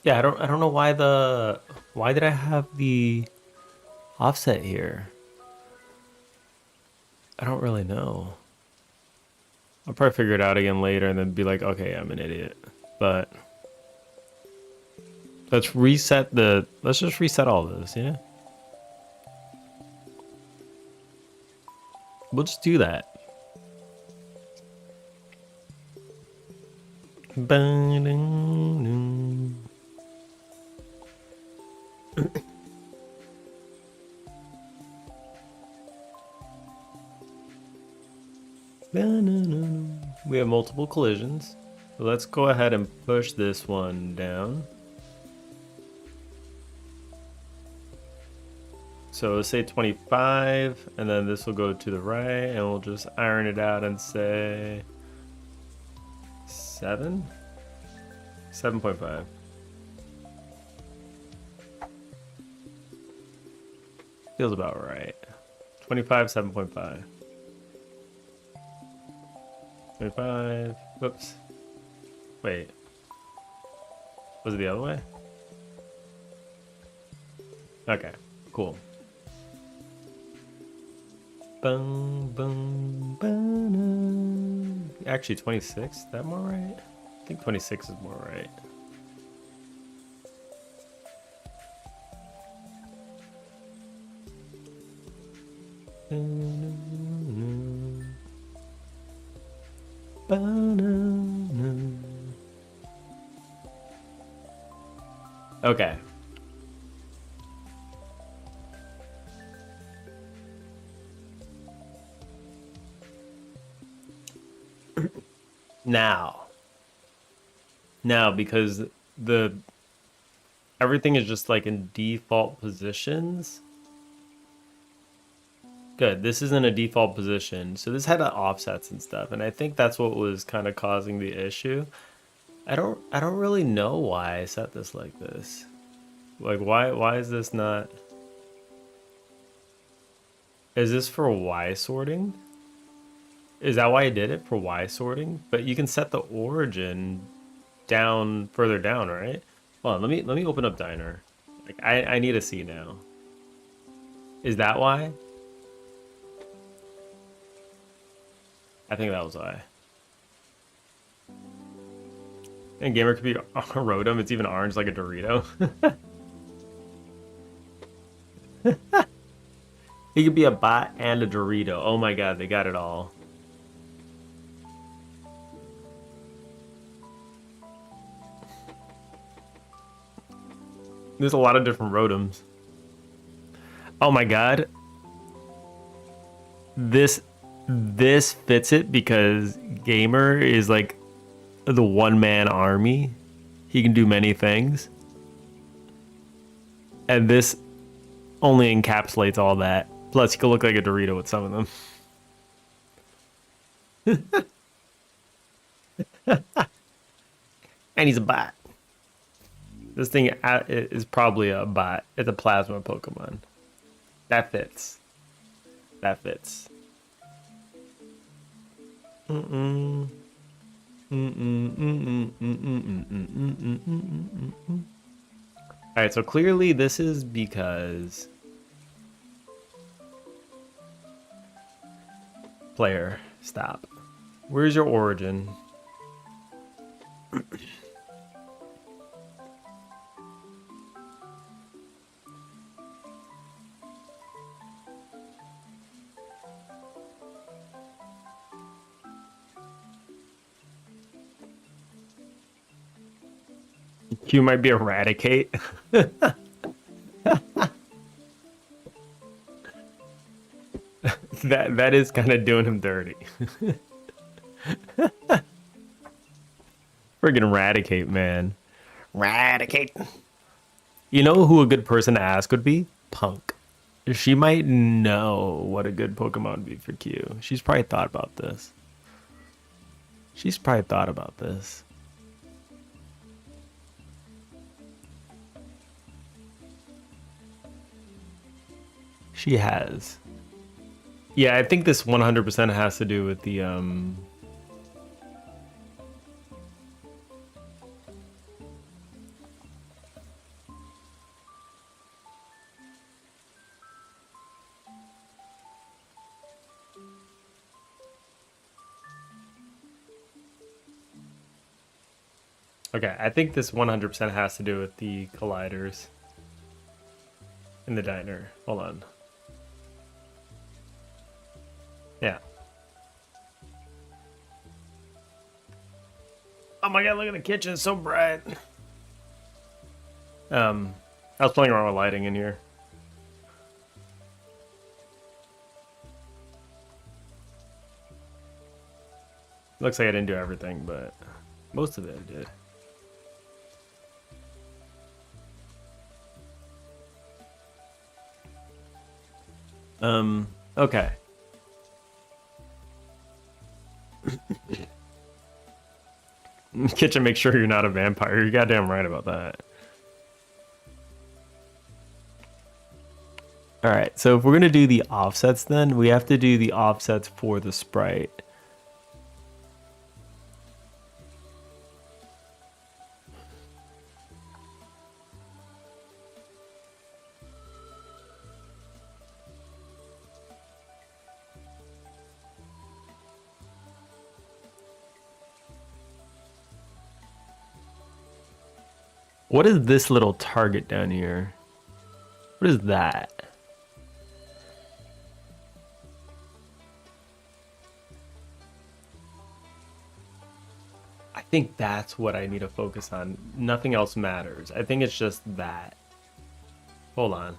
Yeah, I don't know why did I have the offset here? I don't really know. I'll probably figure it out again later and then be like, okay, I'm an idiot. But let's just reset all this, yeah? We'll just do that. We have multiple collisions. So let's go ahead and push this one down. So let's say 25, and then this will go to the right, and we'll just iron it out and say 7? 7.5. Feels about right. 25, 7.5. 25. Whoops. Wait. Was it the other way? Okay, cool. Boom, boom, boom. Actually, 26. Is that more right? I think 26 is more right. Okay. Now, because the everything is just like in default positions. Good. This isn't a default position, so this had offsets and stuff, and I think that's what was kind of causing the issue. I don't really know why I set this like this. Like why is this not? Is this for Y sorting? Is that why I did it for Y sorting? But you can set the origin down further down, right? Hold on, let me open up Diner. Like I need to see now. Is that why? I think that was why. And gamer could be a Rotom. It's even orange like a Dorito. He could be a bot and a Dorito. Oh my god, they got it all. There's a lot of different Rotoms. Oh my god. This fits it because gamer is like the one-man army. He can do many things. And this only encapsulates all that. Plus, he can look like a Dorito with some of them. And he's a bot. This thing is probably a bot. It's a plasma Pokemon. That fits. That fits. All right, so clearly this is because Player, stop. Where's your origin? Q might be eradicate. That is kind of doing him dirty. Friggin' eradicate, man. Eradicate. You know who a good person to ask would be? Punk. She might know what a good Pokemon would be for Q. She's probably thought about this. She's probably thought about this. She has. Yeah, I think this 100% has to do with the Okay, I think this 100% has to do with the colliders in the diner. Hold on. Yeah. Oh my god, look at the kitchen, it's so bright. I was playing around with lighting in here. Looks like I didn't do everything, but most of it I did. Okay. Kitchen, make sure you're not a vampire. You're goddamn right about that. Alright, so if we're gonna do the offsets then, we have to do the offsets for the sprite. What is this little target down here? What is that? I think that's what I need to focus on. Nothing else matters. I think it's just that. Hold on.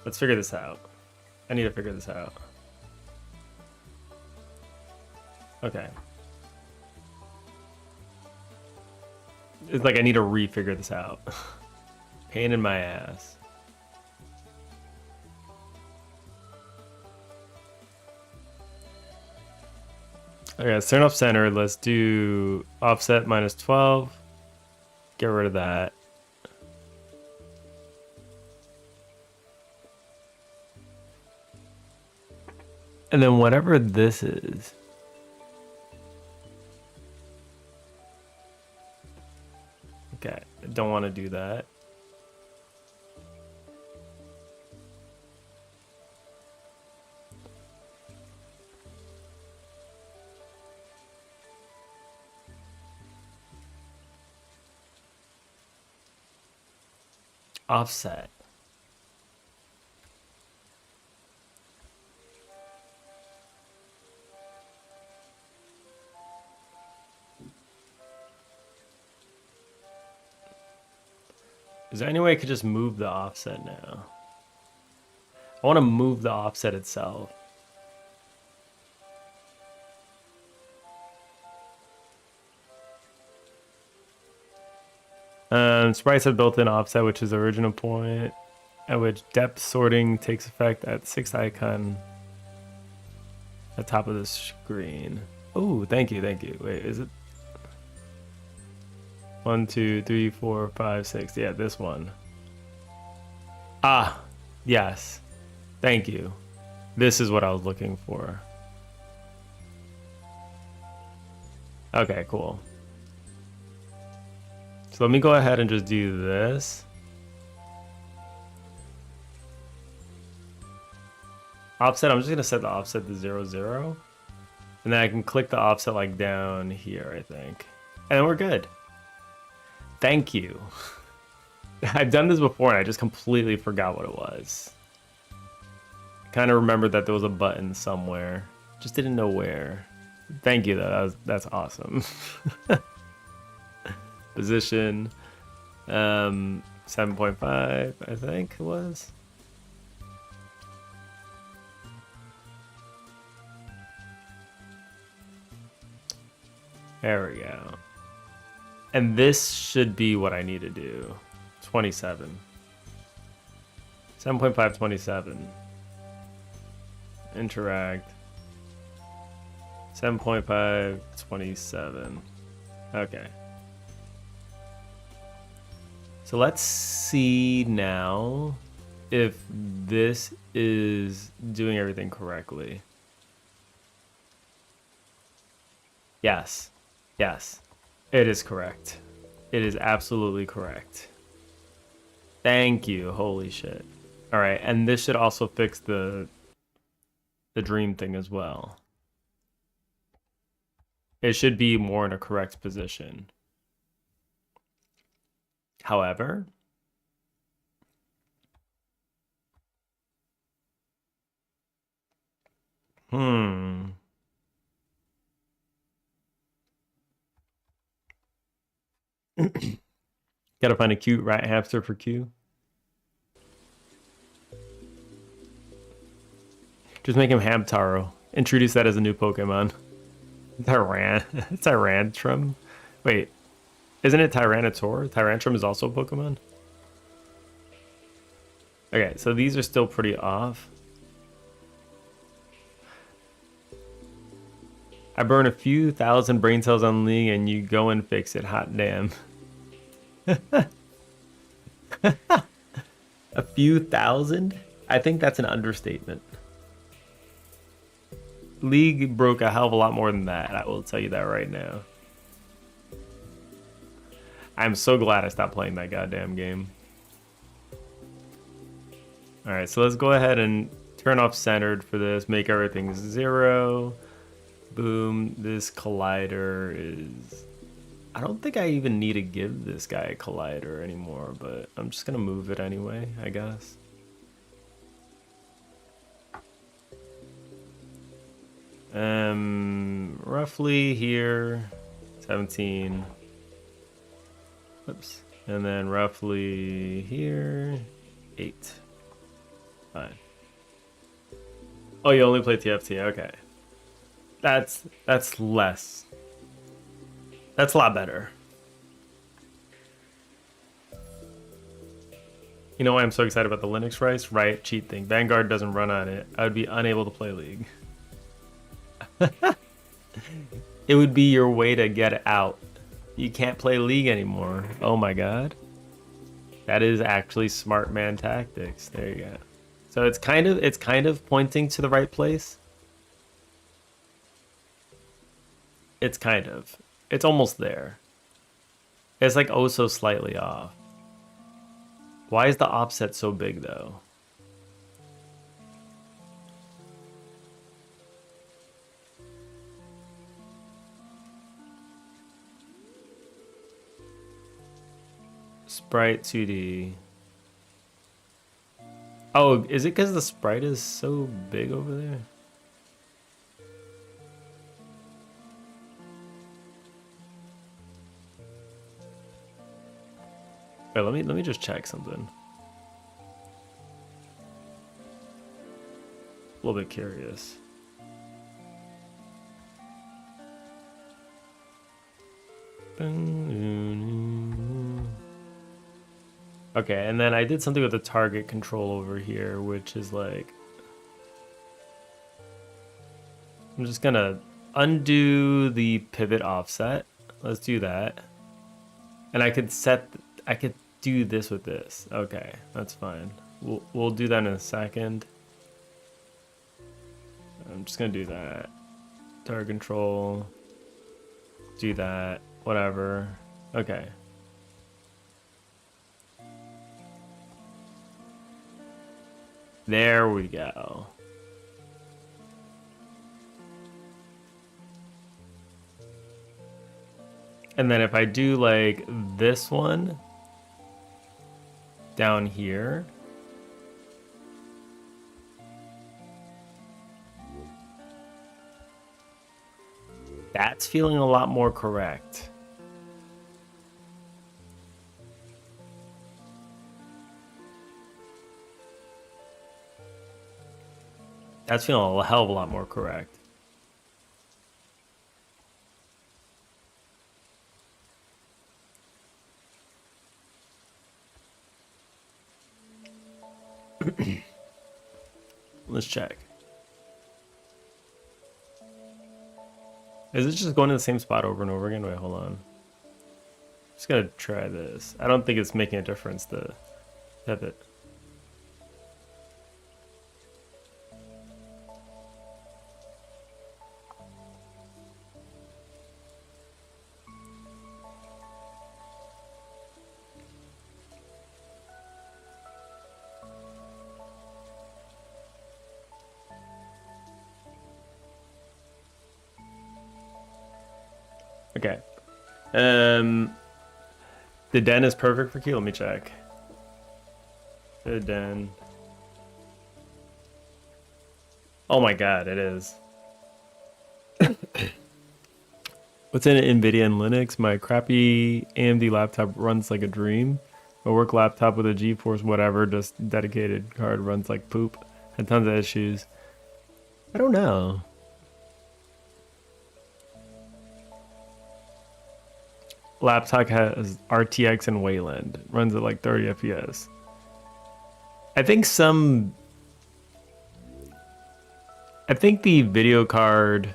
Let's figure this out. I need to figure this out. Okay. It's like I need to refigure this out. Pain in my ass. Okay, let's turn off center. Let's do offset minus 12. Get rid of that. And then whatever this is. Okay, I don't want to do that. Offset. Is there any way I could just move the offset now? I want to move the offset itself. Sprites have built-in offset, which is the original point at which depth sorting takes effect at 6th icon at top of the screen. Oh, thank you, thank you. Wait, is it 1, 2, 3, 4, 5, 6? Yeah, this one. Ah, yes. Thank you. This is what I was looking for. Okay, cool. So let me go ahead and just do this. Offset, I'm just gonna set the offset to 0, 0. And then I can click the offset like down here, I think. And then we're good. Thank you. I've done this before and I just completely forgot what it was. Kind of remembered that there was a button somewhere. Just didn't know where. Thank you though, that's awesome. Position, 7.5, I think it was. There we go. And this should be what I need to do. 27. 7.5, 27. Interact. 7.5, 27. Okay. So let's see now if this is doing everything correctly. Yes. Yes. It is correct. It is absolutely correct. Thank you. Holy shit. All right, and this should also fix the dream thing as well. It should be more in a correct position. However, gotta find a cute rat hamster for Q. Just make him Hamtaro. Introduce that as a new Pokemon. Tyrantrum? Wait, isn't it Tyranitar? Tyrantrum is also a Pokemon? Okay, so these are still pretty off. I burn a few thousand brain cells on League and you go and fix it. Hot damn. A few thousand? I think that's an understatement. League broke a hell of a lot more than that. I will tell you that right now. I'm so glad I stopped playing that goddamn game. Alright, so let's go ahead and turn off centered for this. Make everything 0. Boom. This collider is... I don't think I even need to give this guy a collider anymore, but I'm just going to move it anyway, I guess. Roughly here, 17. Oops. And then roughly here, 8. Fine. Oh, you only play TFT, okay. That's less. That's a lot better. You know why I'm so excited about the Linux Rice? Right, cheat thing. Vanguard doesn't run on it. I would be unable to play League. It would be your way to get out. You can't play League anymore. Oh my god. That is actually smart man tactics. There you go. So it's kind of pointing to the right place. It's almost there. It's like oh so slightly off. Why is the offset so big though? Sprite 2D. Oh, is it because the sprite is so big over there? Wait, let me just check something. A little bit curious. Okay, and then I did something with the target control over here, which is like... I'm just gonna undo the pivot offset. Let's do that. And I could do this with this. Okay, that's fine. We'll do that in a second. I'm just gonna do that. Target control. Do that. Whatever. Okay. There we go. And then if I do like this one down here, that's feeling a lot more correct. That's feeling a hell of a lot more correct. Let's check. Is it just going to the same spot over and over again? Wait, hold on. Just gonna try this. I don't think it's making a difference to pivot. Okay. The den is perfect for Q. Let me check. The den. Oh my god, it is. What's in it? NVIDIA and Linux? My crappy AMD laptop runs like a dream. My work laptop with a GeForce whatever, just dedicated card runs like poop. Had tons of issues. I don't know. Laptop has RTX and Wayland. Runs at like 30 FPS. I think the video card.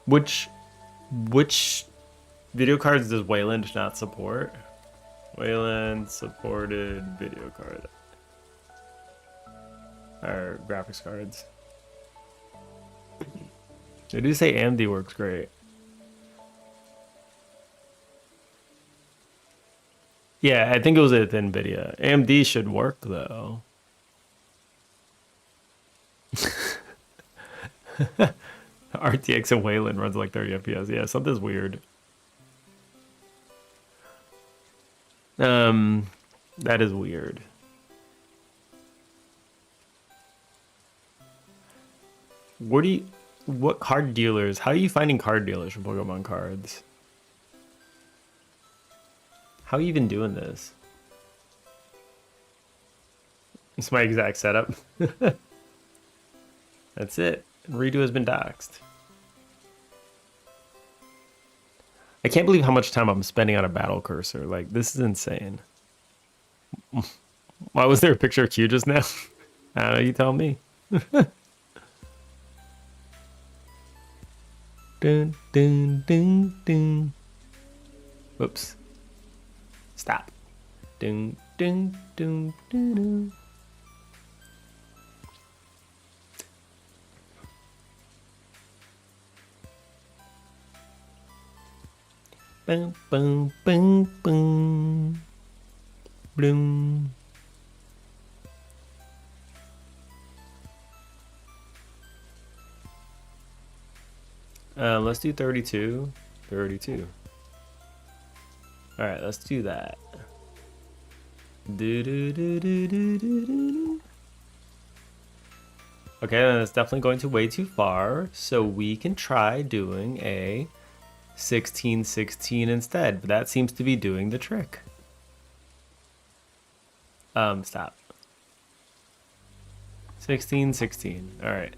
Which video cards does Wayland not support? Wayland supported video card. Or graphics cards. They do say AMD works great. Yeah, I think it was at NVIDIA. AMD should work though. RTX and Wayland runs like 30 FPS. Yeah, something's weird. That is weird. What card dealers? How are you finding card dealers for Pokemon cards? How are you even doing this? It's my exact setup. That's it. Redo has been doxed. I can't believe how much time I'm spending on a battle cursor. Like, this is insane. Why was there a picture of Q just now? I don't know, you tell me. Dun, dun, dun, dun. Whoops. Stop. Dun, dun, dun, dun, dun. Boom, boom, boom, boom. Bloom. Let's do 32. 32. All right, let's do that. Do, do, do, do, do, do, do. Okay, then that's definitely going to way too far. So we can try doing a 16-16 instead, but that seems to be doing the trick. Stop. 16-16. All right.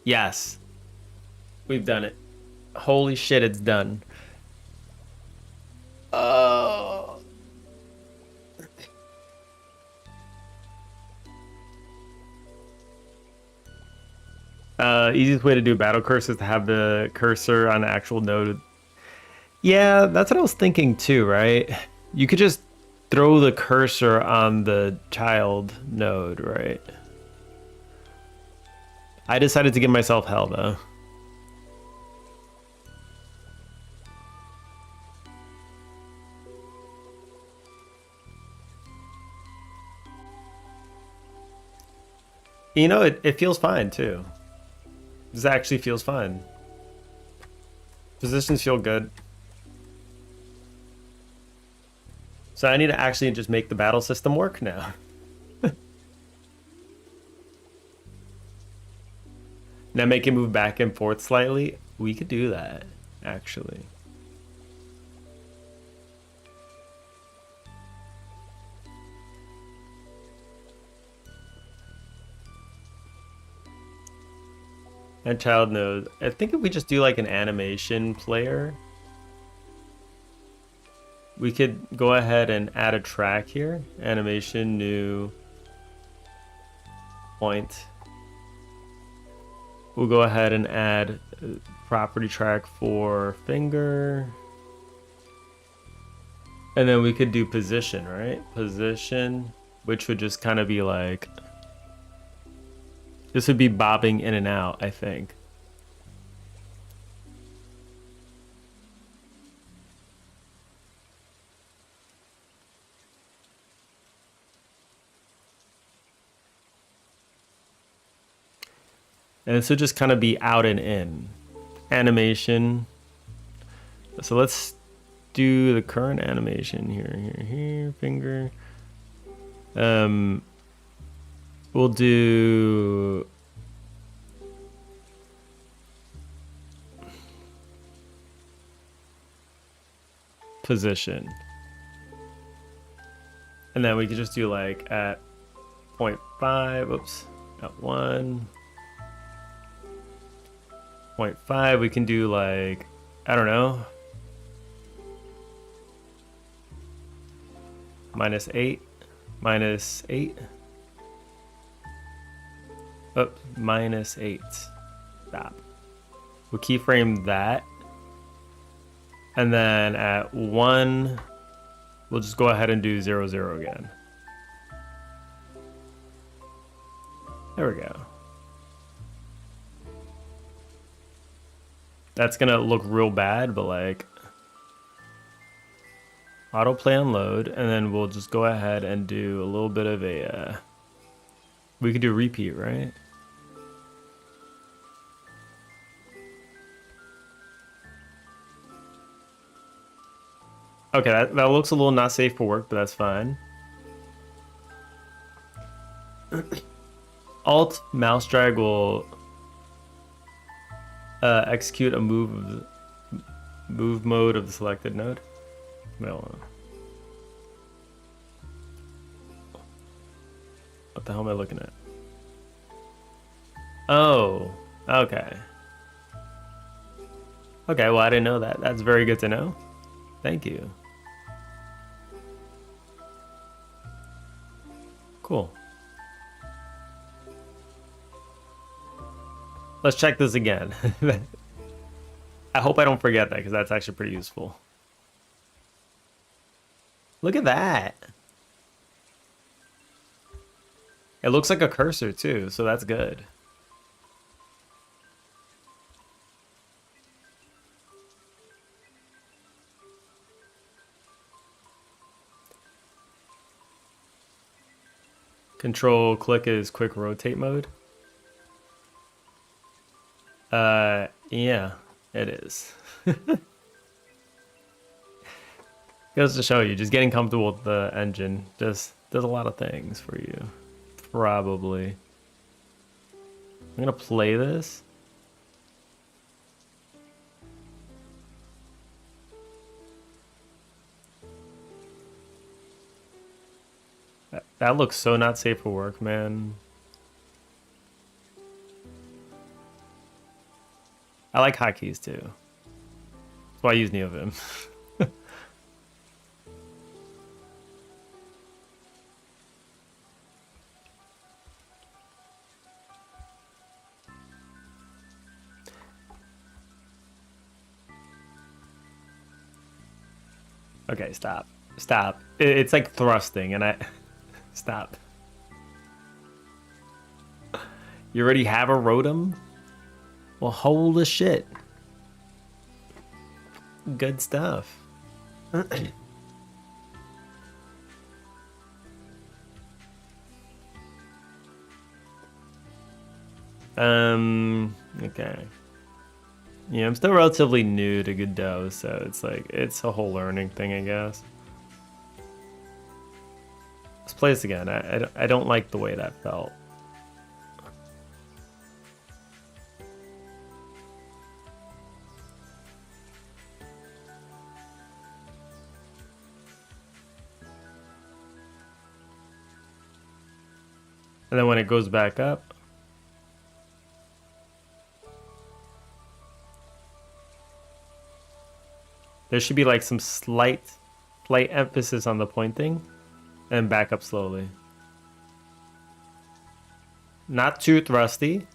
Yes. We've done it. Holy shit, it's done. Oh. Easiest way to do battle curse is to have the cursor on the actual node. Yeah, that's what I was thinking too, right? You could just throw the cursor on the child node, right? I decided to give myself hell though. You know, it feels fine too. This actually feels fine. Positions feel good. So I need to actually just make the battle system work now. Now make it move back and forth slightly. We could do that, actually. And child knows. I think if we just do like an animation player, we could go ahead and add a track here. Animation, new, point. We'll go ahead and add a property track for finger. And then we could do position, right? Position, which would just kind of be like, this would be bobbing in and out, I think. And this would just kind of be out and in. Animation. So let's do the current animation here, finger. We'll do position. And then we could just do like at 0.5, oops, at 1. 0.5, we can do like, I don't know, -8, -8. Oh, -8. Stop. We'll keyframe that. And then at 1, we'll just go ahead and do 0, 0 again. There we go. That's gonna look real bad, but like autoplay unload, and then we'll just go ahead and do a little bit of a we could do repeat, right? Okay, that looks a little not safe for work, but that's fine. Alt mouse drag will execute a move mode of the selected node. Well, what the hell am I looking at? Oh, okay. Okay, well, I didn't know that. That's very good to know. Thank you. Cool. Let's check this again. I hope I don't forget that, because that's actually pretty useful. Look at that. It looks like a cursor too, so that's good. Control click is quick rotate mode. Yeah, it is. Goes to show you, just getting comfortable with the engine just does a lot of things for you. Probably. I'm gonna play this. That looks so not safe for work, man. I like hotkeys too. That's why I use NeoVim. Okay, stop. Stop. It's like thrusting, and I... Stop. You already have a Rotom? Well, holy shit. Good stuff. Okay. Yeah, I'm still relatively new to Godot, so it's like, it's a whole learning thing, I guess. Let's play this again. I don't like the way that felt. And then when it goes back up, there should be like some slight emphasis on the pointing and back up slowly. Not too thrusty.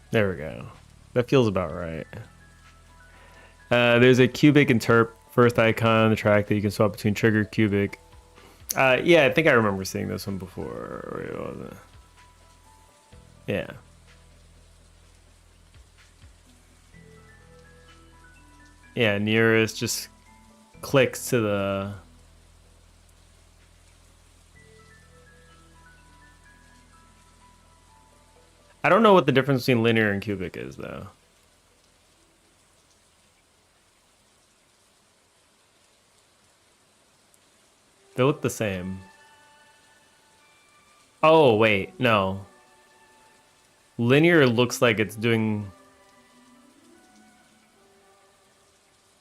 There we go. That feels about right. There's a cubic interp first icon on the track that you can swap between trigger cubic. Yeah, I think I remember seeing this one before. Wait, what was it? Yeah. Yeah, nearest just clicks to the... I don't know what the difference between linear and cubic is, though. They look the same. Oh, wait, no. Linear looks like it's doing...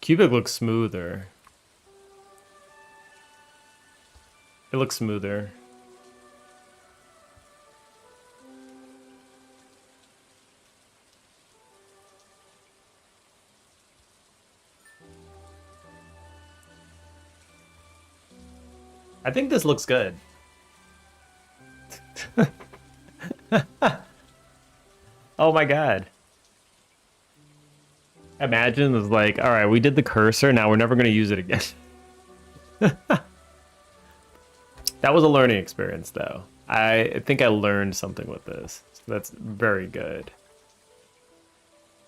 Cubic looks smoother. It looks smoother. I think this looks good. Oh my god. Imagine it's like, all right, we did the cursor, now we're never going to use it again. That was a learning experience, though. I think I learned something with this. So that's very good.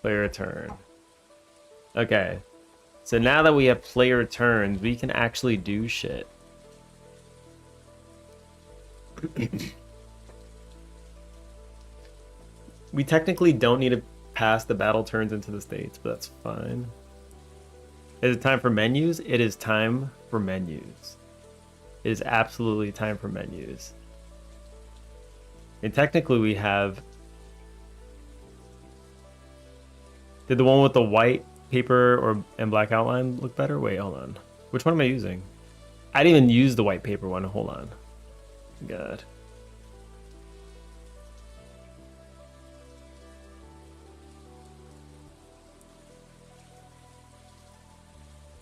Player turn. Okay. So now that we have player turns, we can actually do shit. We technically don't need to pass the battle turns into the states, but that's fine. Is it time for menus? It is time for menus. It is absolutely time for menus. And technically we have... Did the one with the white paper and black outline look better? Wait, hold on. Which one am I using? I didn't even use the white paper one. Hold on. God.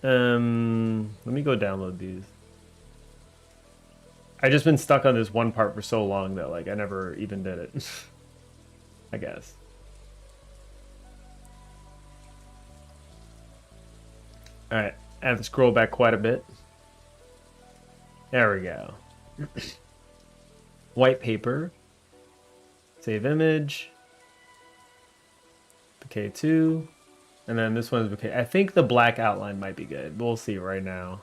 Let me go download these. I just been stuck on this one part for so long that like I never even did it. I guess. All right, I have to scroll back quite a bit. There we go. White paper. Save image. Bouquet 2. And then this one is bouquet. I think the black outline might be good. We'll see right now.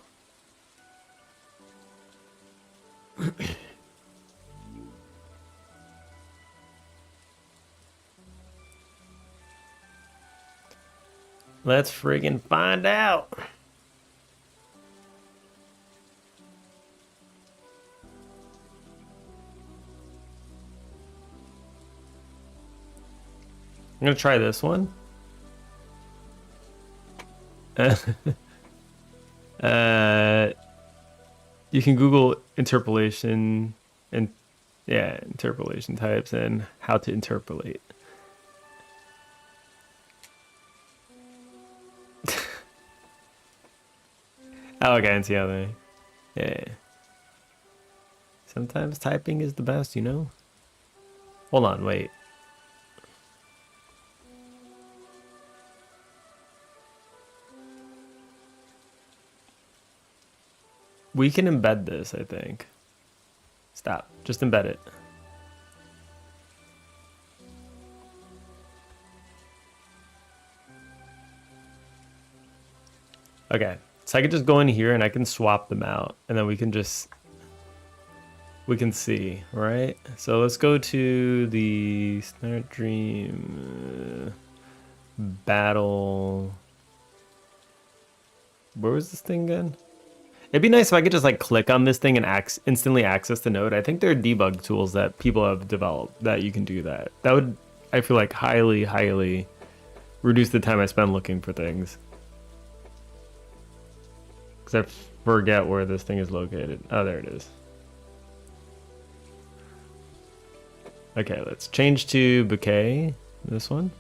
Let's friggin' find out. I'm gonna try this one. You can Google interpolation and interpolation types and how to interpolate. Oh, okay, I see how they. Yeah. Sometimes typing is the best, you know? Hold on, wait. We can embed this, I think. Stop. Just embed it. Okay. So I could just go in here and I can swap them out, and then we can see, right? So let's go to the Snare Dream battle. Where was this thing again? It'd be nice if I could just like click on this thing and instantly access the node. I think there are debug tools that people have developed that you can do that. That would, I feel like, highly reduce the time I spend looking for things. Because I forget where this thing is located. Oh, there it is. Okay, let's change to bouquet. This one.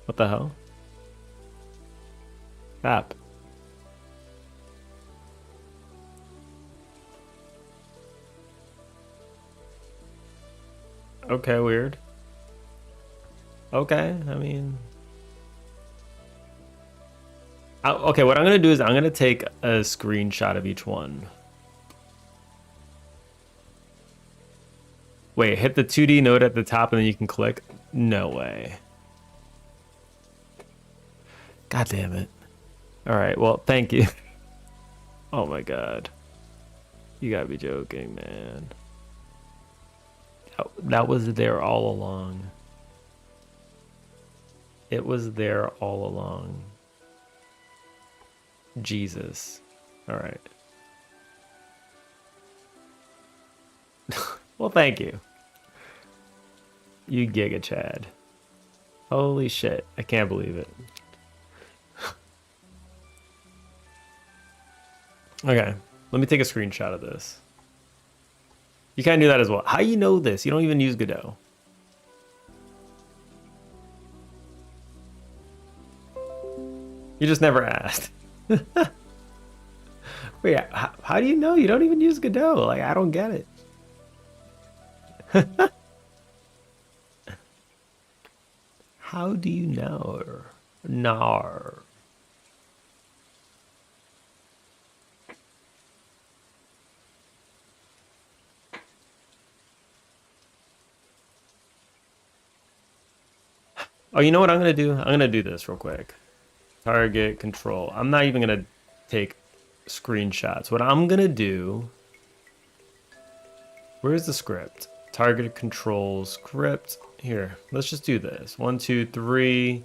What the hell? App. Okay, weird. Okay, I mean... okay, what I'm going to do is I'm going to take a screenshot of each one. Wait, hit the 2D node at the top and then you can click? No way. God damn it. Alright, well, thank you. Oh my god. You gotta be joking, man. That was there all along. It was there all along. Jesus. Alright. Well, thank you. You Giga Chad. Holy shit. I can't believe it. Okay. Let me take a screenshot of this. You can't do that as well. How you know this? You don't even use Godot. You just never asked. Wait, how do you know? You don't even use Godot. Like, I don't get it. How do you know? Nar. Oh, you know what I'm gonna do? I'm gonna do this real quick. Target control. I'm not even gonna take screenshots. What I'm gonna do... Where's the script? Target control script. Here, let's just do this. 1, 2, 3.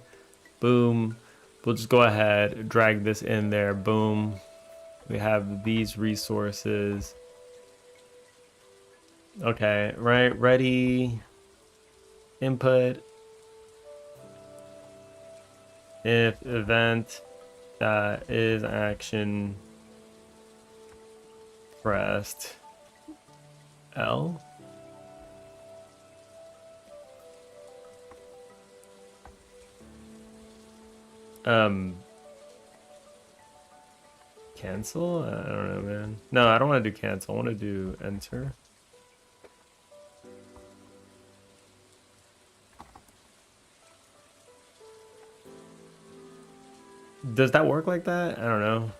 Boom. We'll just go ahead, drag this in there. Boom. We have these resources. Okay, right, ready. Input. If event that is action pressed L. Cancel? I don't know, man. No, I don't want to do cancel. I want to do enter. Does that work like that? I don't know.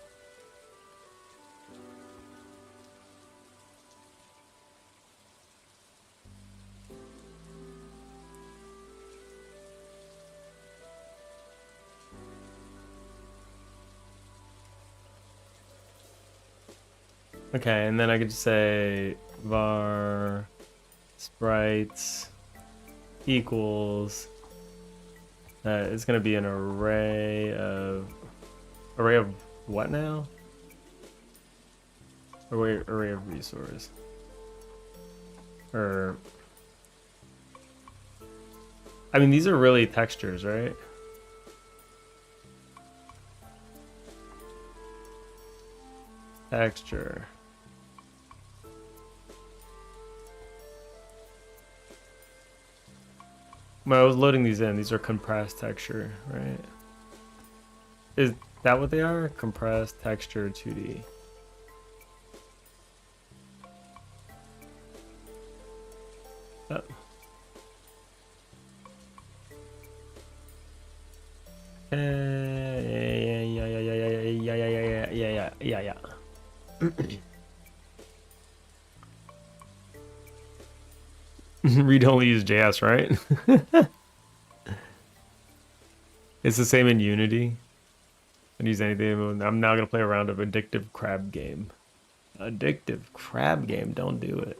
Okay, and then I could just say var sprites equals it's gonna be an array of what now? Array of resource. Or I mean, these are really textures, right? Texture. When I was loading these in, these are compressed texture, right? Is that what they are? Compressed texture 2D. Oh. Yeah. Read only use JS, right? It's the same in Unity. Don't use anything. I'm now gonna play a round of addictive crab game. Addictive crab game. Don't do it.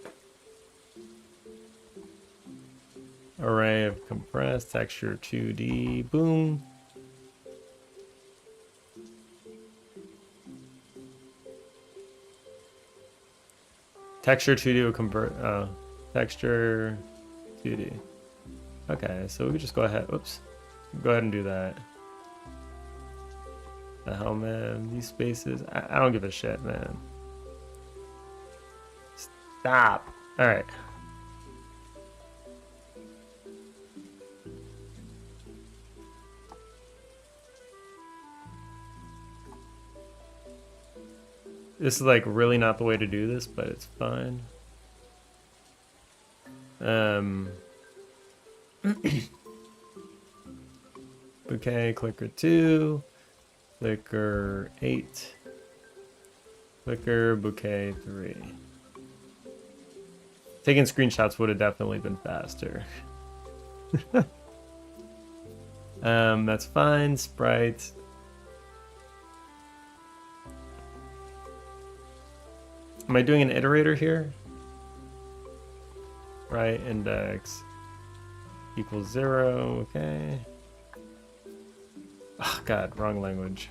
Array of compressed texture 2D. Boom. Texture 2D will convert. Texture 2D. Okay, so we could just go ahead. Oops. Go ahead and do that. The hell, man? These spaces. I don't give a shit, man. Stop. All right. This is like really not the way to do this, but it's fine. Bouquet, clicker 2, clicker 8, clicker, bouquet 3. Taking screenshots would have definitely been faster. That's fine. Sprite. Am I doing an iterator here? Right, index equals 0, okay. Oh god, wrong language.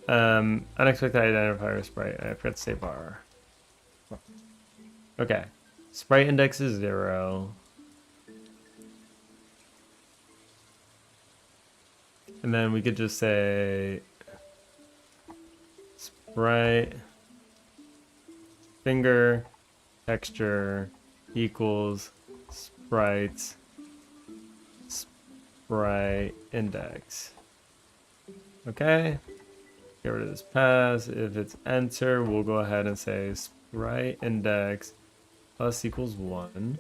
Unexpected identifier sprite. I forgot to say bar. Okay. Sprite index is 0. And then we could just say sprite finger texture equals sprite index. Okay. Get rid of this pass. If it's enter, we'll go ahead and say sprite index plus equals 1.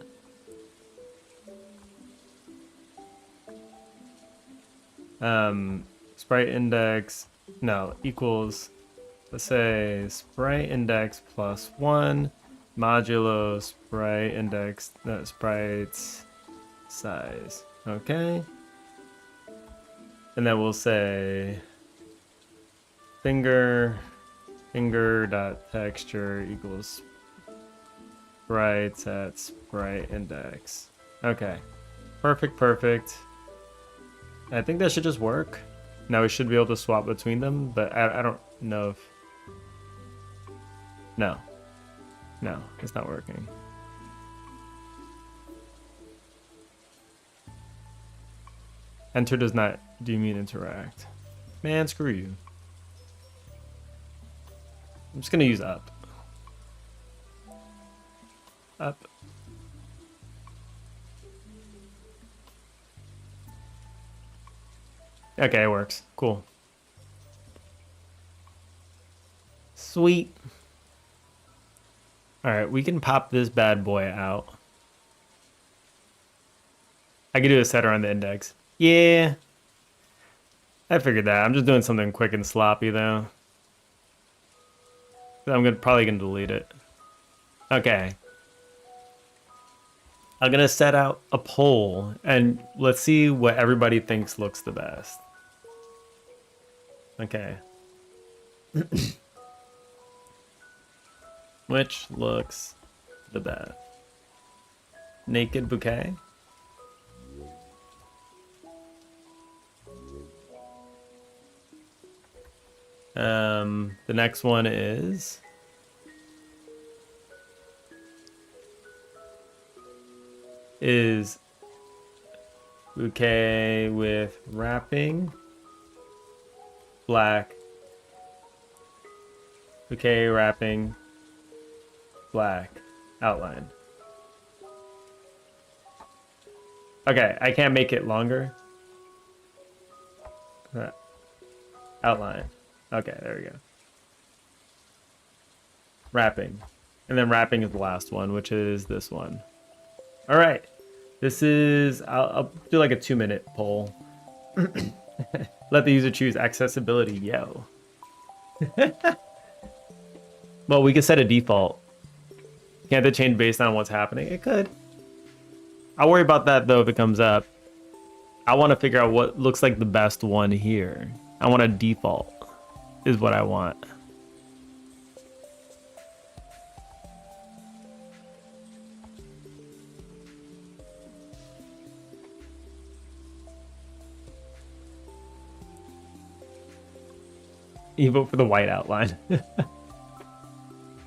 Sprite index, no, equals, let's say sprite index plus 1 modulo sprite index, no, sprite size. Okay. And then we'll say finger dot texture equals sprites at sprite index. Okay. Perfect. I think that should just work. Now we should be able to swap between them, but I don't know if... No, it's not working. Enter does not do you mean interact. Man, screw you. I'm just gonna use up. Up. Okay, it works. Cool. Sweet. Alright, we can pop this bad boy out. I could do a setter on the index. Yeah. I figured that. I'm just doing something quick and sloppy, though. I'm probably gonna delete it. Okay. I'm gonna set out a poll, and let's see what everybody thinks looks the best. Okay. Which looks the best? Naked bouquet? The next one is bouquet with wrapping, black, bouquet wrapping, black, outline. Okay, I can't make it longer. Outline. Okay, there we go. Wrapping. And then wrapping is the last one, which is this one. All right. This is, I'll do like a 2-minute poll. Let the user choose accessibility. Yo. Well, we could set a default. Can't they change based on what's happening? It could. I'll worry about that though if it comes up. I want to figure out what looks like the best one here. I want a default is what I want. You vote for the white outline.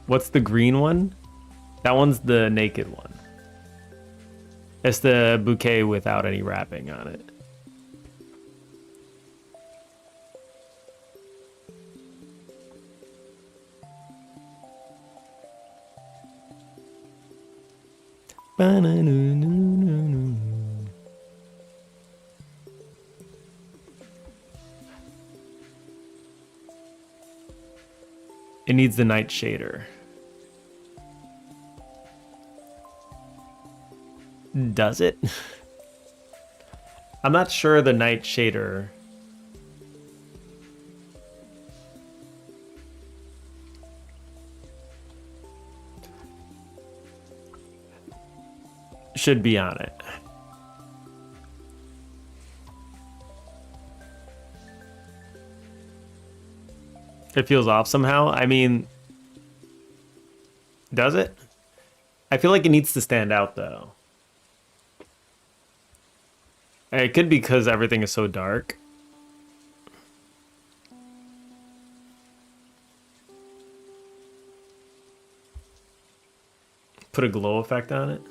What's the green one? That one's the naked one. It's the bouquet without any wrapping on it. It needs the night shader. Does it? I'm not sure the night shader. Should be on it. It feels off somehow. I mean, does it? I feel like it needs to stand out though. It could be because everything is so dark. Put a glow effect on it.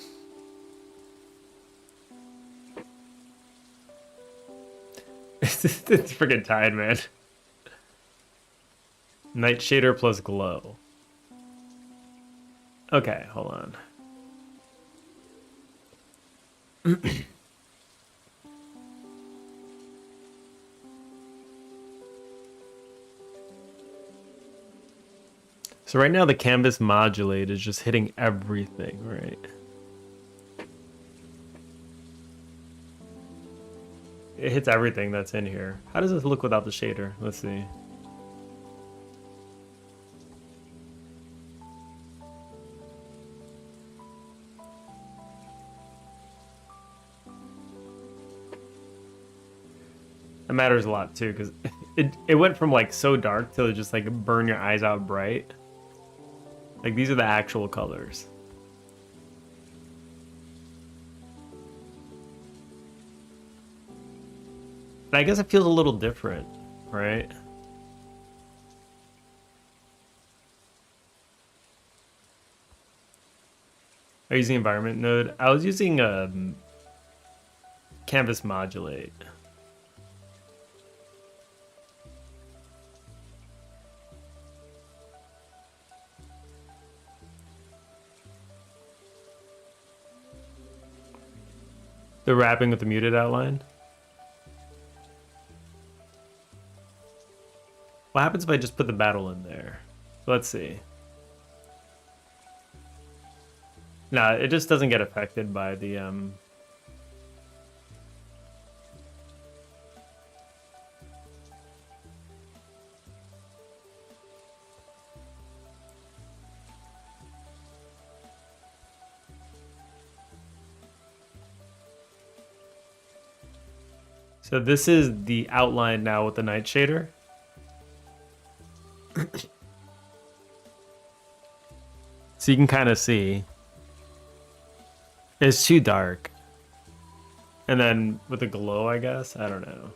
It's freaking tied, man. Night shader plus glow. Okay, hold on. So right now the canvas modulate is just hitting everything, right? It hits everything that's in here. How does this look without the shader? Let's see. That matters a lot too, because it went from like so dark to just like burn your eyes out bright. Like these are the actual colors. And I guess it feels a little different, right? Are you using environment node? I was using canvas modulate. The wrapping with the muted outline. What happens if I just put the battle in there? Let's see. Nah, it just doesn't get affected by the So this is the outline now with the night shader. So you can kind of see. It's too dark. And then with the glow, I guess? I don't know.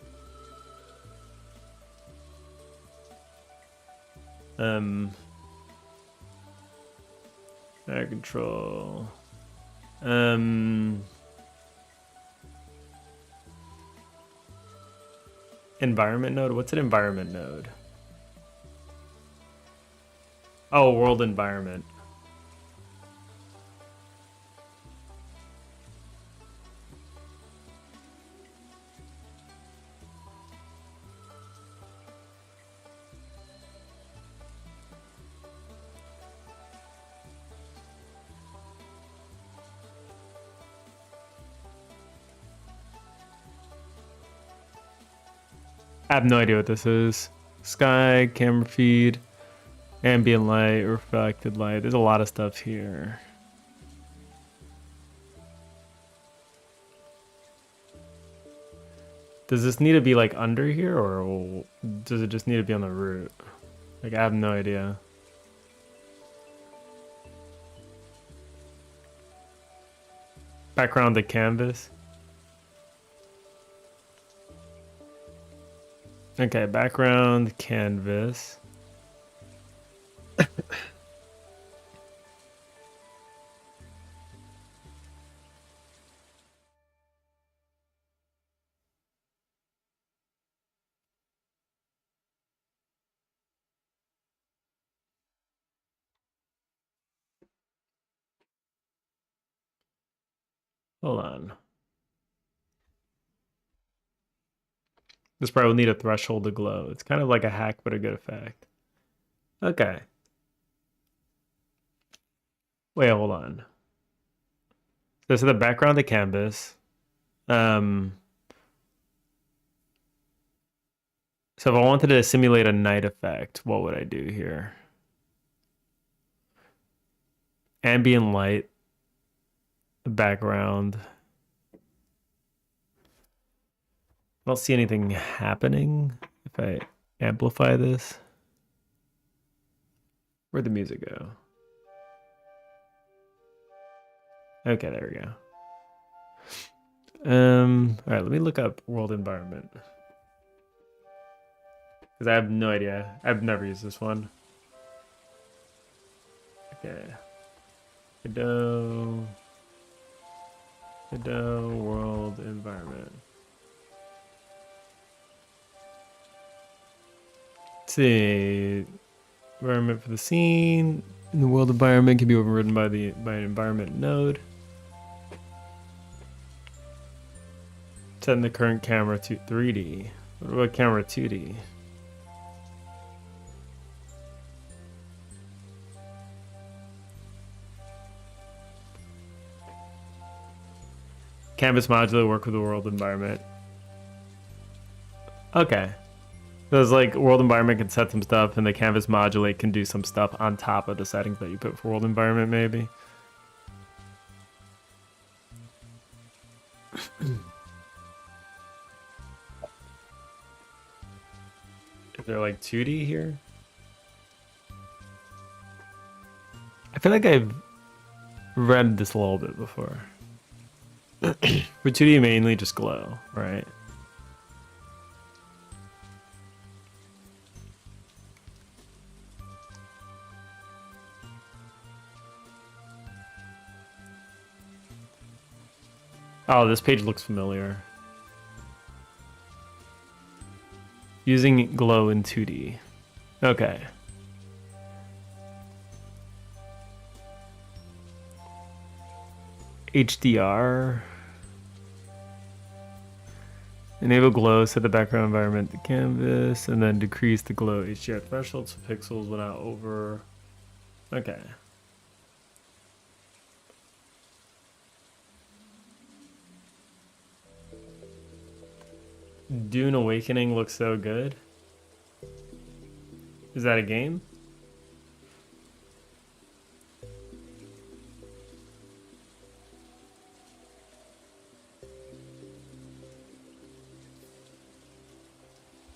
Air control. Environment node? What's an environment node? Oh, world environment. I have no idea what this is. Sky, camera feed, ambient light, reflected light. There's a lot of stuff here. Does this need to be like under here, or does it just need to be on the root? Like, I have no idea. Background to canvas. Okay, background canvas. Hold on. This probably will need a threshold to glow. It's kind of like a hack, but a good effect. Okay. Wait, hold on. This is the background to canvas. So if I wanted to simulate a night effect, what would I do here? Ambient light, background. I don't see anything happening if I amplify this. Where'd the music go? Okay, there we go. All right, let me look up world environment. Because I have no idea. I've never used this one. Okay. Godot world environment. Let's see. Environment for the scene. In the world environment can be overridden by an environment node. Setting the current camera to 3D. What about camera 2D? Canvas modular work with the world environment. Okay. So it's like world environment can set some stuff, and the canvas modulate can do some stuff on top of the settings that you put for world environment, maybe. Is there like 2D here? I feel like I've read this a little bit before. For 2D, mainly just glow, right? Oh, this page looks familiar. Using glow in 2D. Okay. HDR. Enable glow, set the background environment to canvas, and then decrease the glow HDR threshold so pixels will not over. Okay. Dune Awakening looks so good. Is that a game?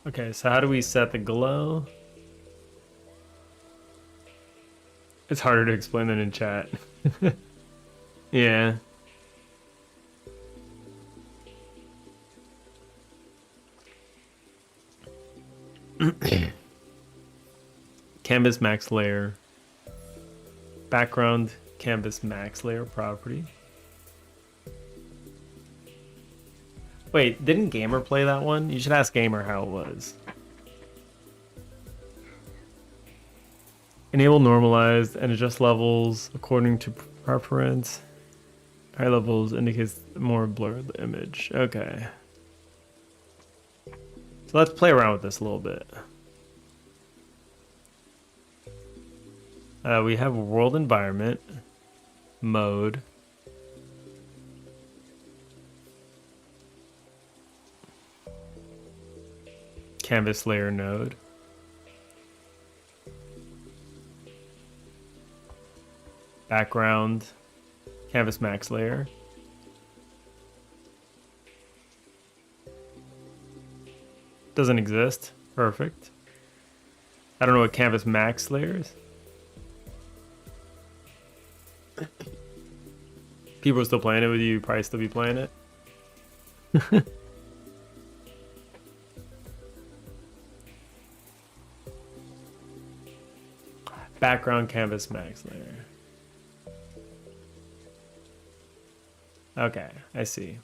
Okay, so how do we set the glow? It's harder to explain than in chat. Yeah. Canvas max layer. Background canvas max layer property. Wait, didn't Gamer play that one? You should ask Gamer how it was. Enable normalized and adjust levels according to preference. High levels indicates more blurred image. Okay. So let's play around with this a little bit. We have world environment mode. Canvas layer node. Background. Canvas max layer. Doesn't exist. Perfect. I don't know what Canvas Max layer is. People are still playing it with you. Probably still be playing it. Background Canvas Max layer. Okay, I see.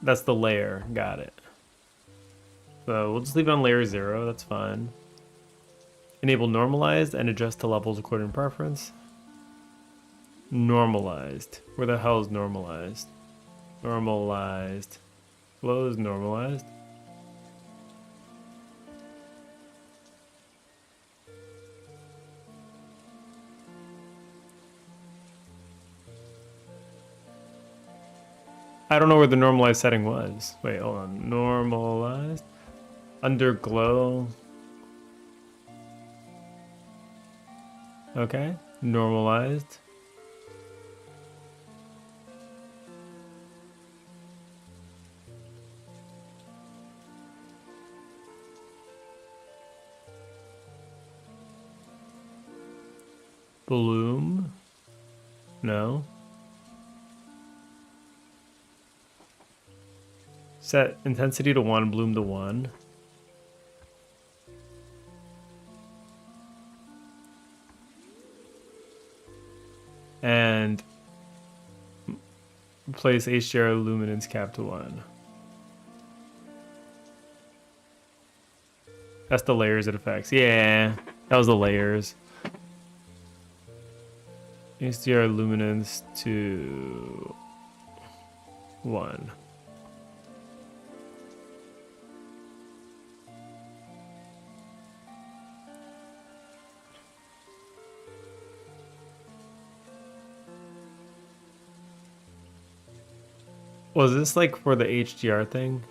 That's the layer. Got it. So we'll just leave it on layer 0. That's fine. Enable normalized and adjust to levels according to preference. Normalized. Where the hell is normalized? Normalized. Flow is normalized. I don't know where the normalized setting was. Wait, hold on. Normalized. Under glow. Okay. Normalized. Bloom. No. Set intensity to 1, bloom to 1. And place HDR luminance cap to 1. That's the layers it affects. Yeah, that was the layers. HDR luminance to 1. Was this like for the HDR thing?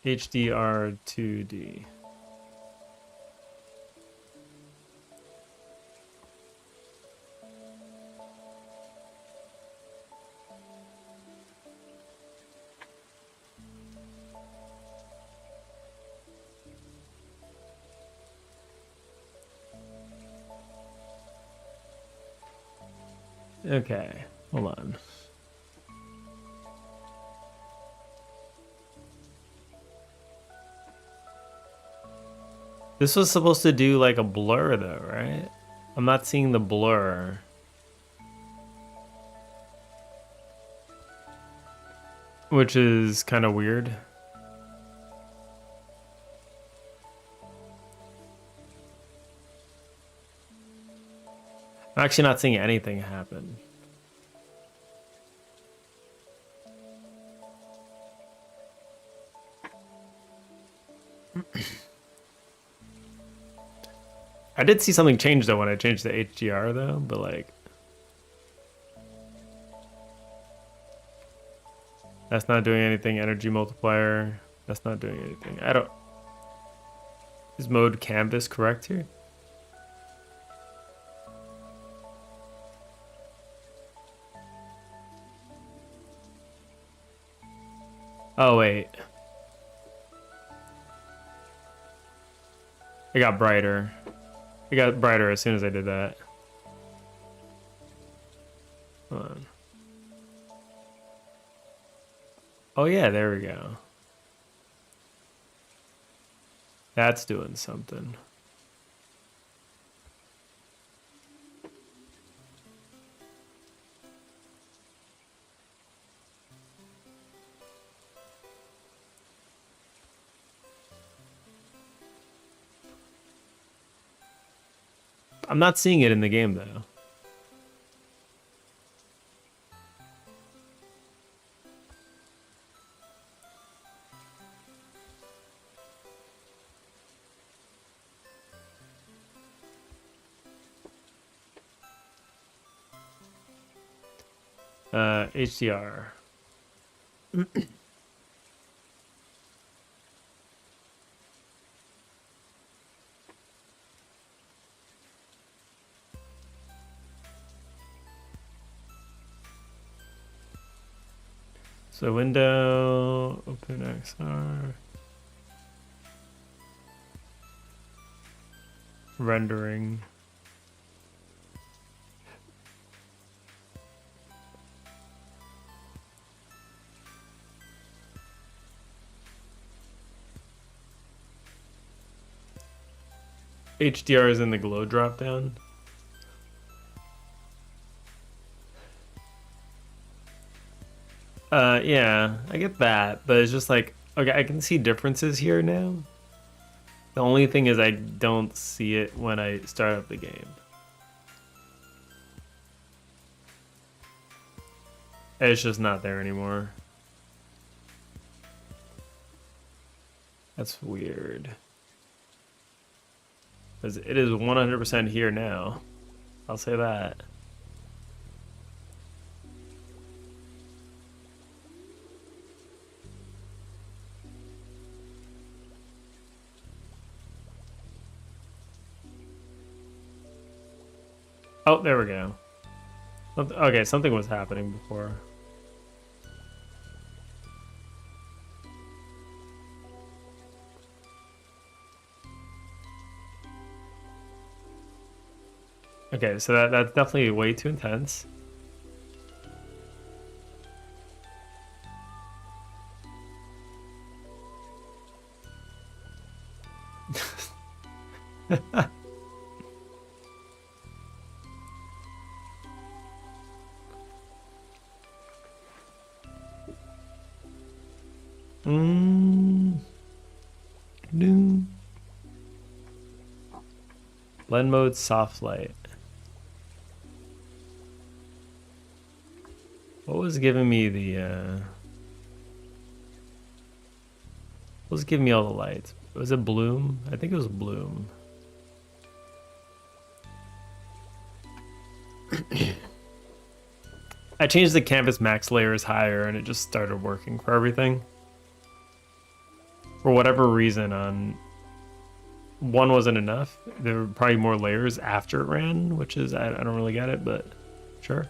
HDR 2D. Okay, hold on. This was supposed to do like a blur though, right? I'm not seeing the blur. Which is kind of weird. I'm actually not seeing anything happen. I did see something change though when I changed the HDR though, but like that's not doing anything. Energy multiplier, that's not doing anything. I don't. Is mode canvas correct here? Oh wait. It got brighter. It got brighter as soon as I did that. Hold on. Oh yeah, there we go. That's doing something. I'm not seeing it in the game though. HDR. So window, open XR, rendering. HDR is in the glow drop down. Yeah, I get that, but it's just like, okay, I can see differences here now. The only thing is I don't see it when I start up the game. It's just not there anymore. That's weird. Because it is 100% here now. I'll say that. Oh, there we go. Okay, something was happening before. Okay, so that's definitely way too intense. No. Blend mode, soft light. What was giving me the what was giving me all the lights? Was it bloom? I think it was bloom. I changed the canvas max layers higher and it just started working for everything. For whatever reason, on one wasn't enough. There were probably more layers after it ran, which is, I don't really get it, but sure.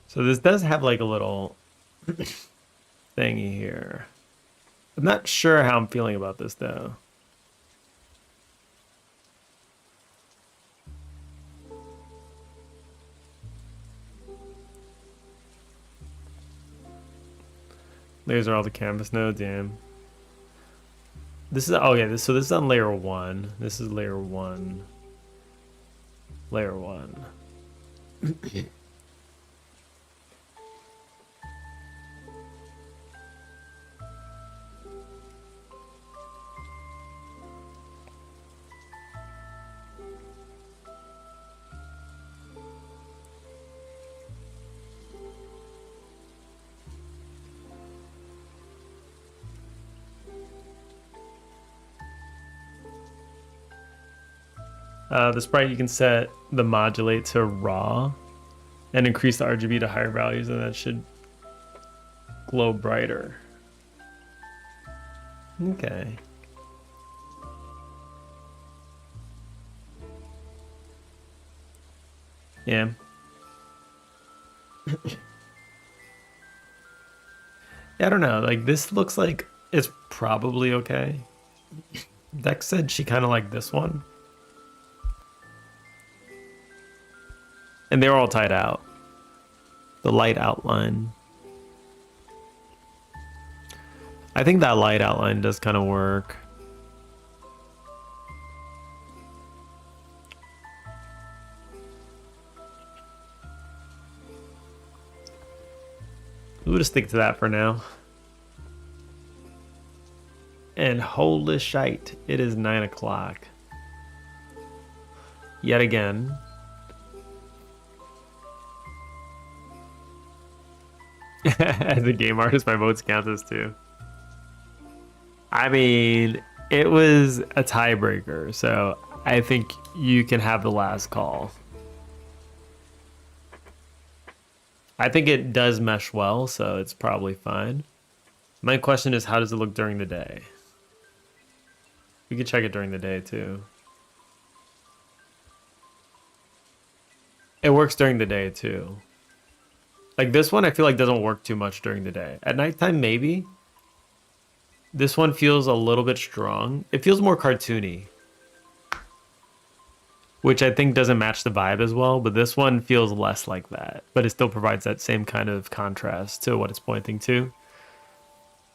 So this does have like a little thingy here. I'm not sure how I'm feeling about this though. These are all the canvas nodes, yeah. This is okay. So this is on layer 1. This is layer 1. Layer 1. The sprite, you can set the modulate to raw and increase the RGB to higher values, and that should glow brighter. Okay. Yeah. Yeah, I don't know. Like, this looks like it's probably okay. Dex said she kind of liked this one. And they're all tied out. The light outline. I think that light outline does kind of work. We'll just stick to that for now. And holy shite, it is 9 o'clock. yet again. As a game artist, my votes count as two. I mean, it was a tiebreaker, so I think you can have the last call. I think it does mesh well, so it's probably fine. My question is, how does it look during the day? We could check it during the day, too. It works during the day, too. Like, this one, I feel like doesn't work too much during the day. At nighttime, maybe. This one feels a little bit strong. It feels more cartoony, which I think doesn't match the vibe as well, but this one feels less like that. But it still provides that same kind of contrast to what it's pointing to.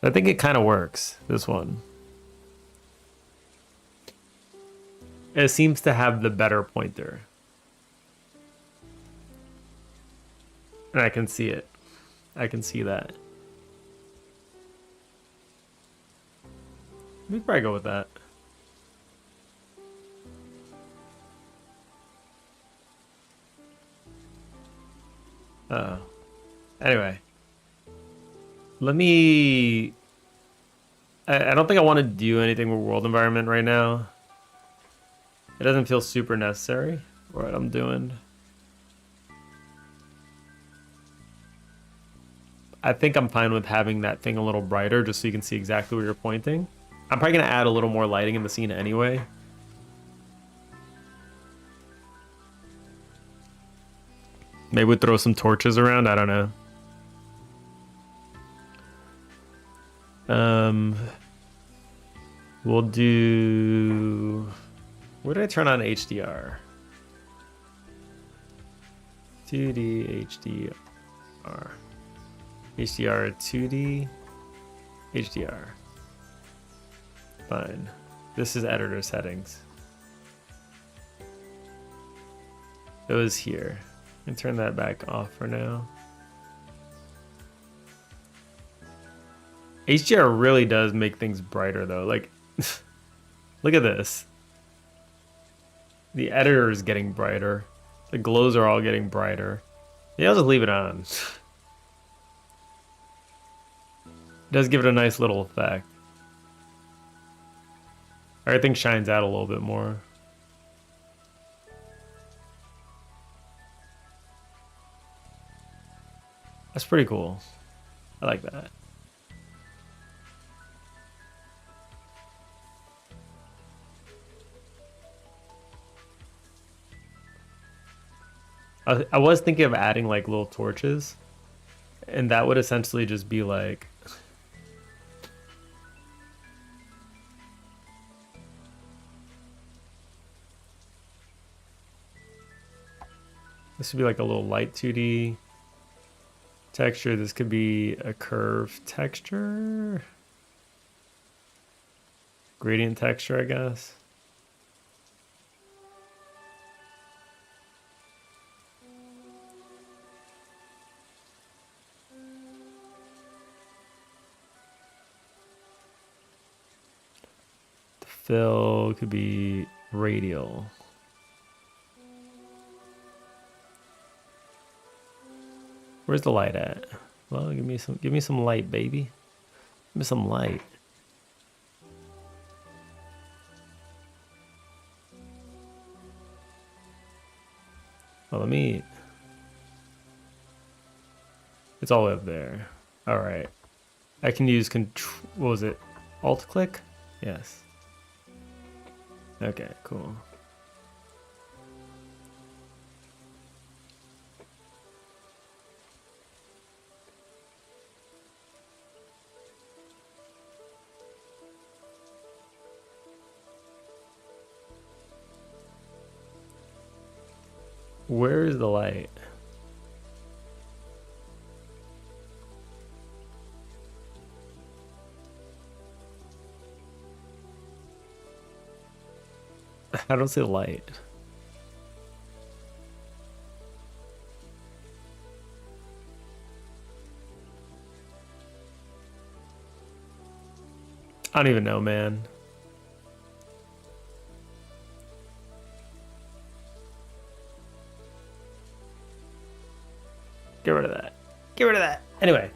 I think it kind of works, this one. It seems to have the better pointer. And I can see it. I can see that. We could probably go with that. Anyway. Let me... I don't think I want to do anything with world environment right now. It doesn't feel super necessary for what I'm doing. I think I'm fine with having that thing a little brighter just so you can see exactly where you're pointing. I'm probably going to add a little more lighting in the scene anyway. Maybe we'd throw some torches around. I don't know. We'll do... Where did I turn on HDR? 2D HDR. HDR 2D HDR. Fine. This is editor settings. It was here. I can turn that back off for now. HDR really does make things brighter though. Like, look at this. The editor is getting brighter. The glows are all getting brighter. Yeah, I'll just leave it on. It does give it a nice little effect. Everything shines out a little bit more. That's pretty cool. I like that. I was thinking of adding like little torches, and that would essentially just be like this would be like a little light 2D texture. This could be a curve texture, gradient texture, I guess. Fill could be radial. Where's the light at? Well, give me some light, baby. Give me some light. Well, let me... It's all the way up there. All right. I can use what was it? Alt click? Yes. Okay, cool. Where is the light? I don't see the light. I don't even know, man. Get rid of that. Get rid of that. Anyway,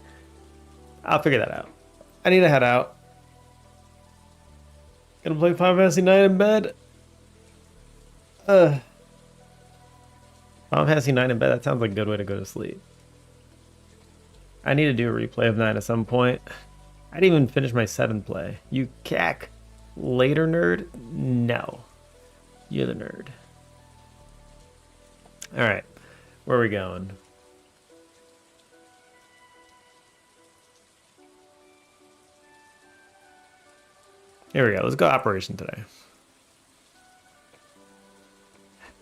I'll figure that out. I need to head out. Gonna play Final Fantasy 9 in bed. Final Fantasy 9 in bed, that sounds like a good way to go to sleep. I need to do a replay of 9 at some point. I didn't even finish my 7 play. You cack. Later nerd? No. You're the nerd. Alright. Where are we going? Here we go. Let's go Operation today.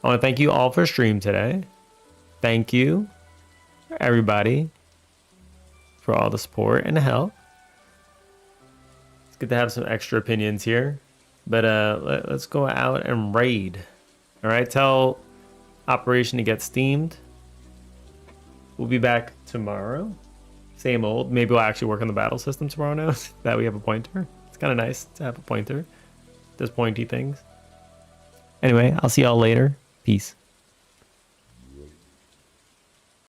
I want to thank you all for stream today. Thank you, everybody, for all the support and the help. It's good to have some extra opinions here. But let's go out and raid. All right, tell Operation to get steamed. We'll be back tomorrow. Same old. Maybe we'll actually work on the battle system tomorrow now that we have a pointer. It's kind of nice to have a pointer. Does pointy things. Anyway, I'll see y'all later. Peace.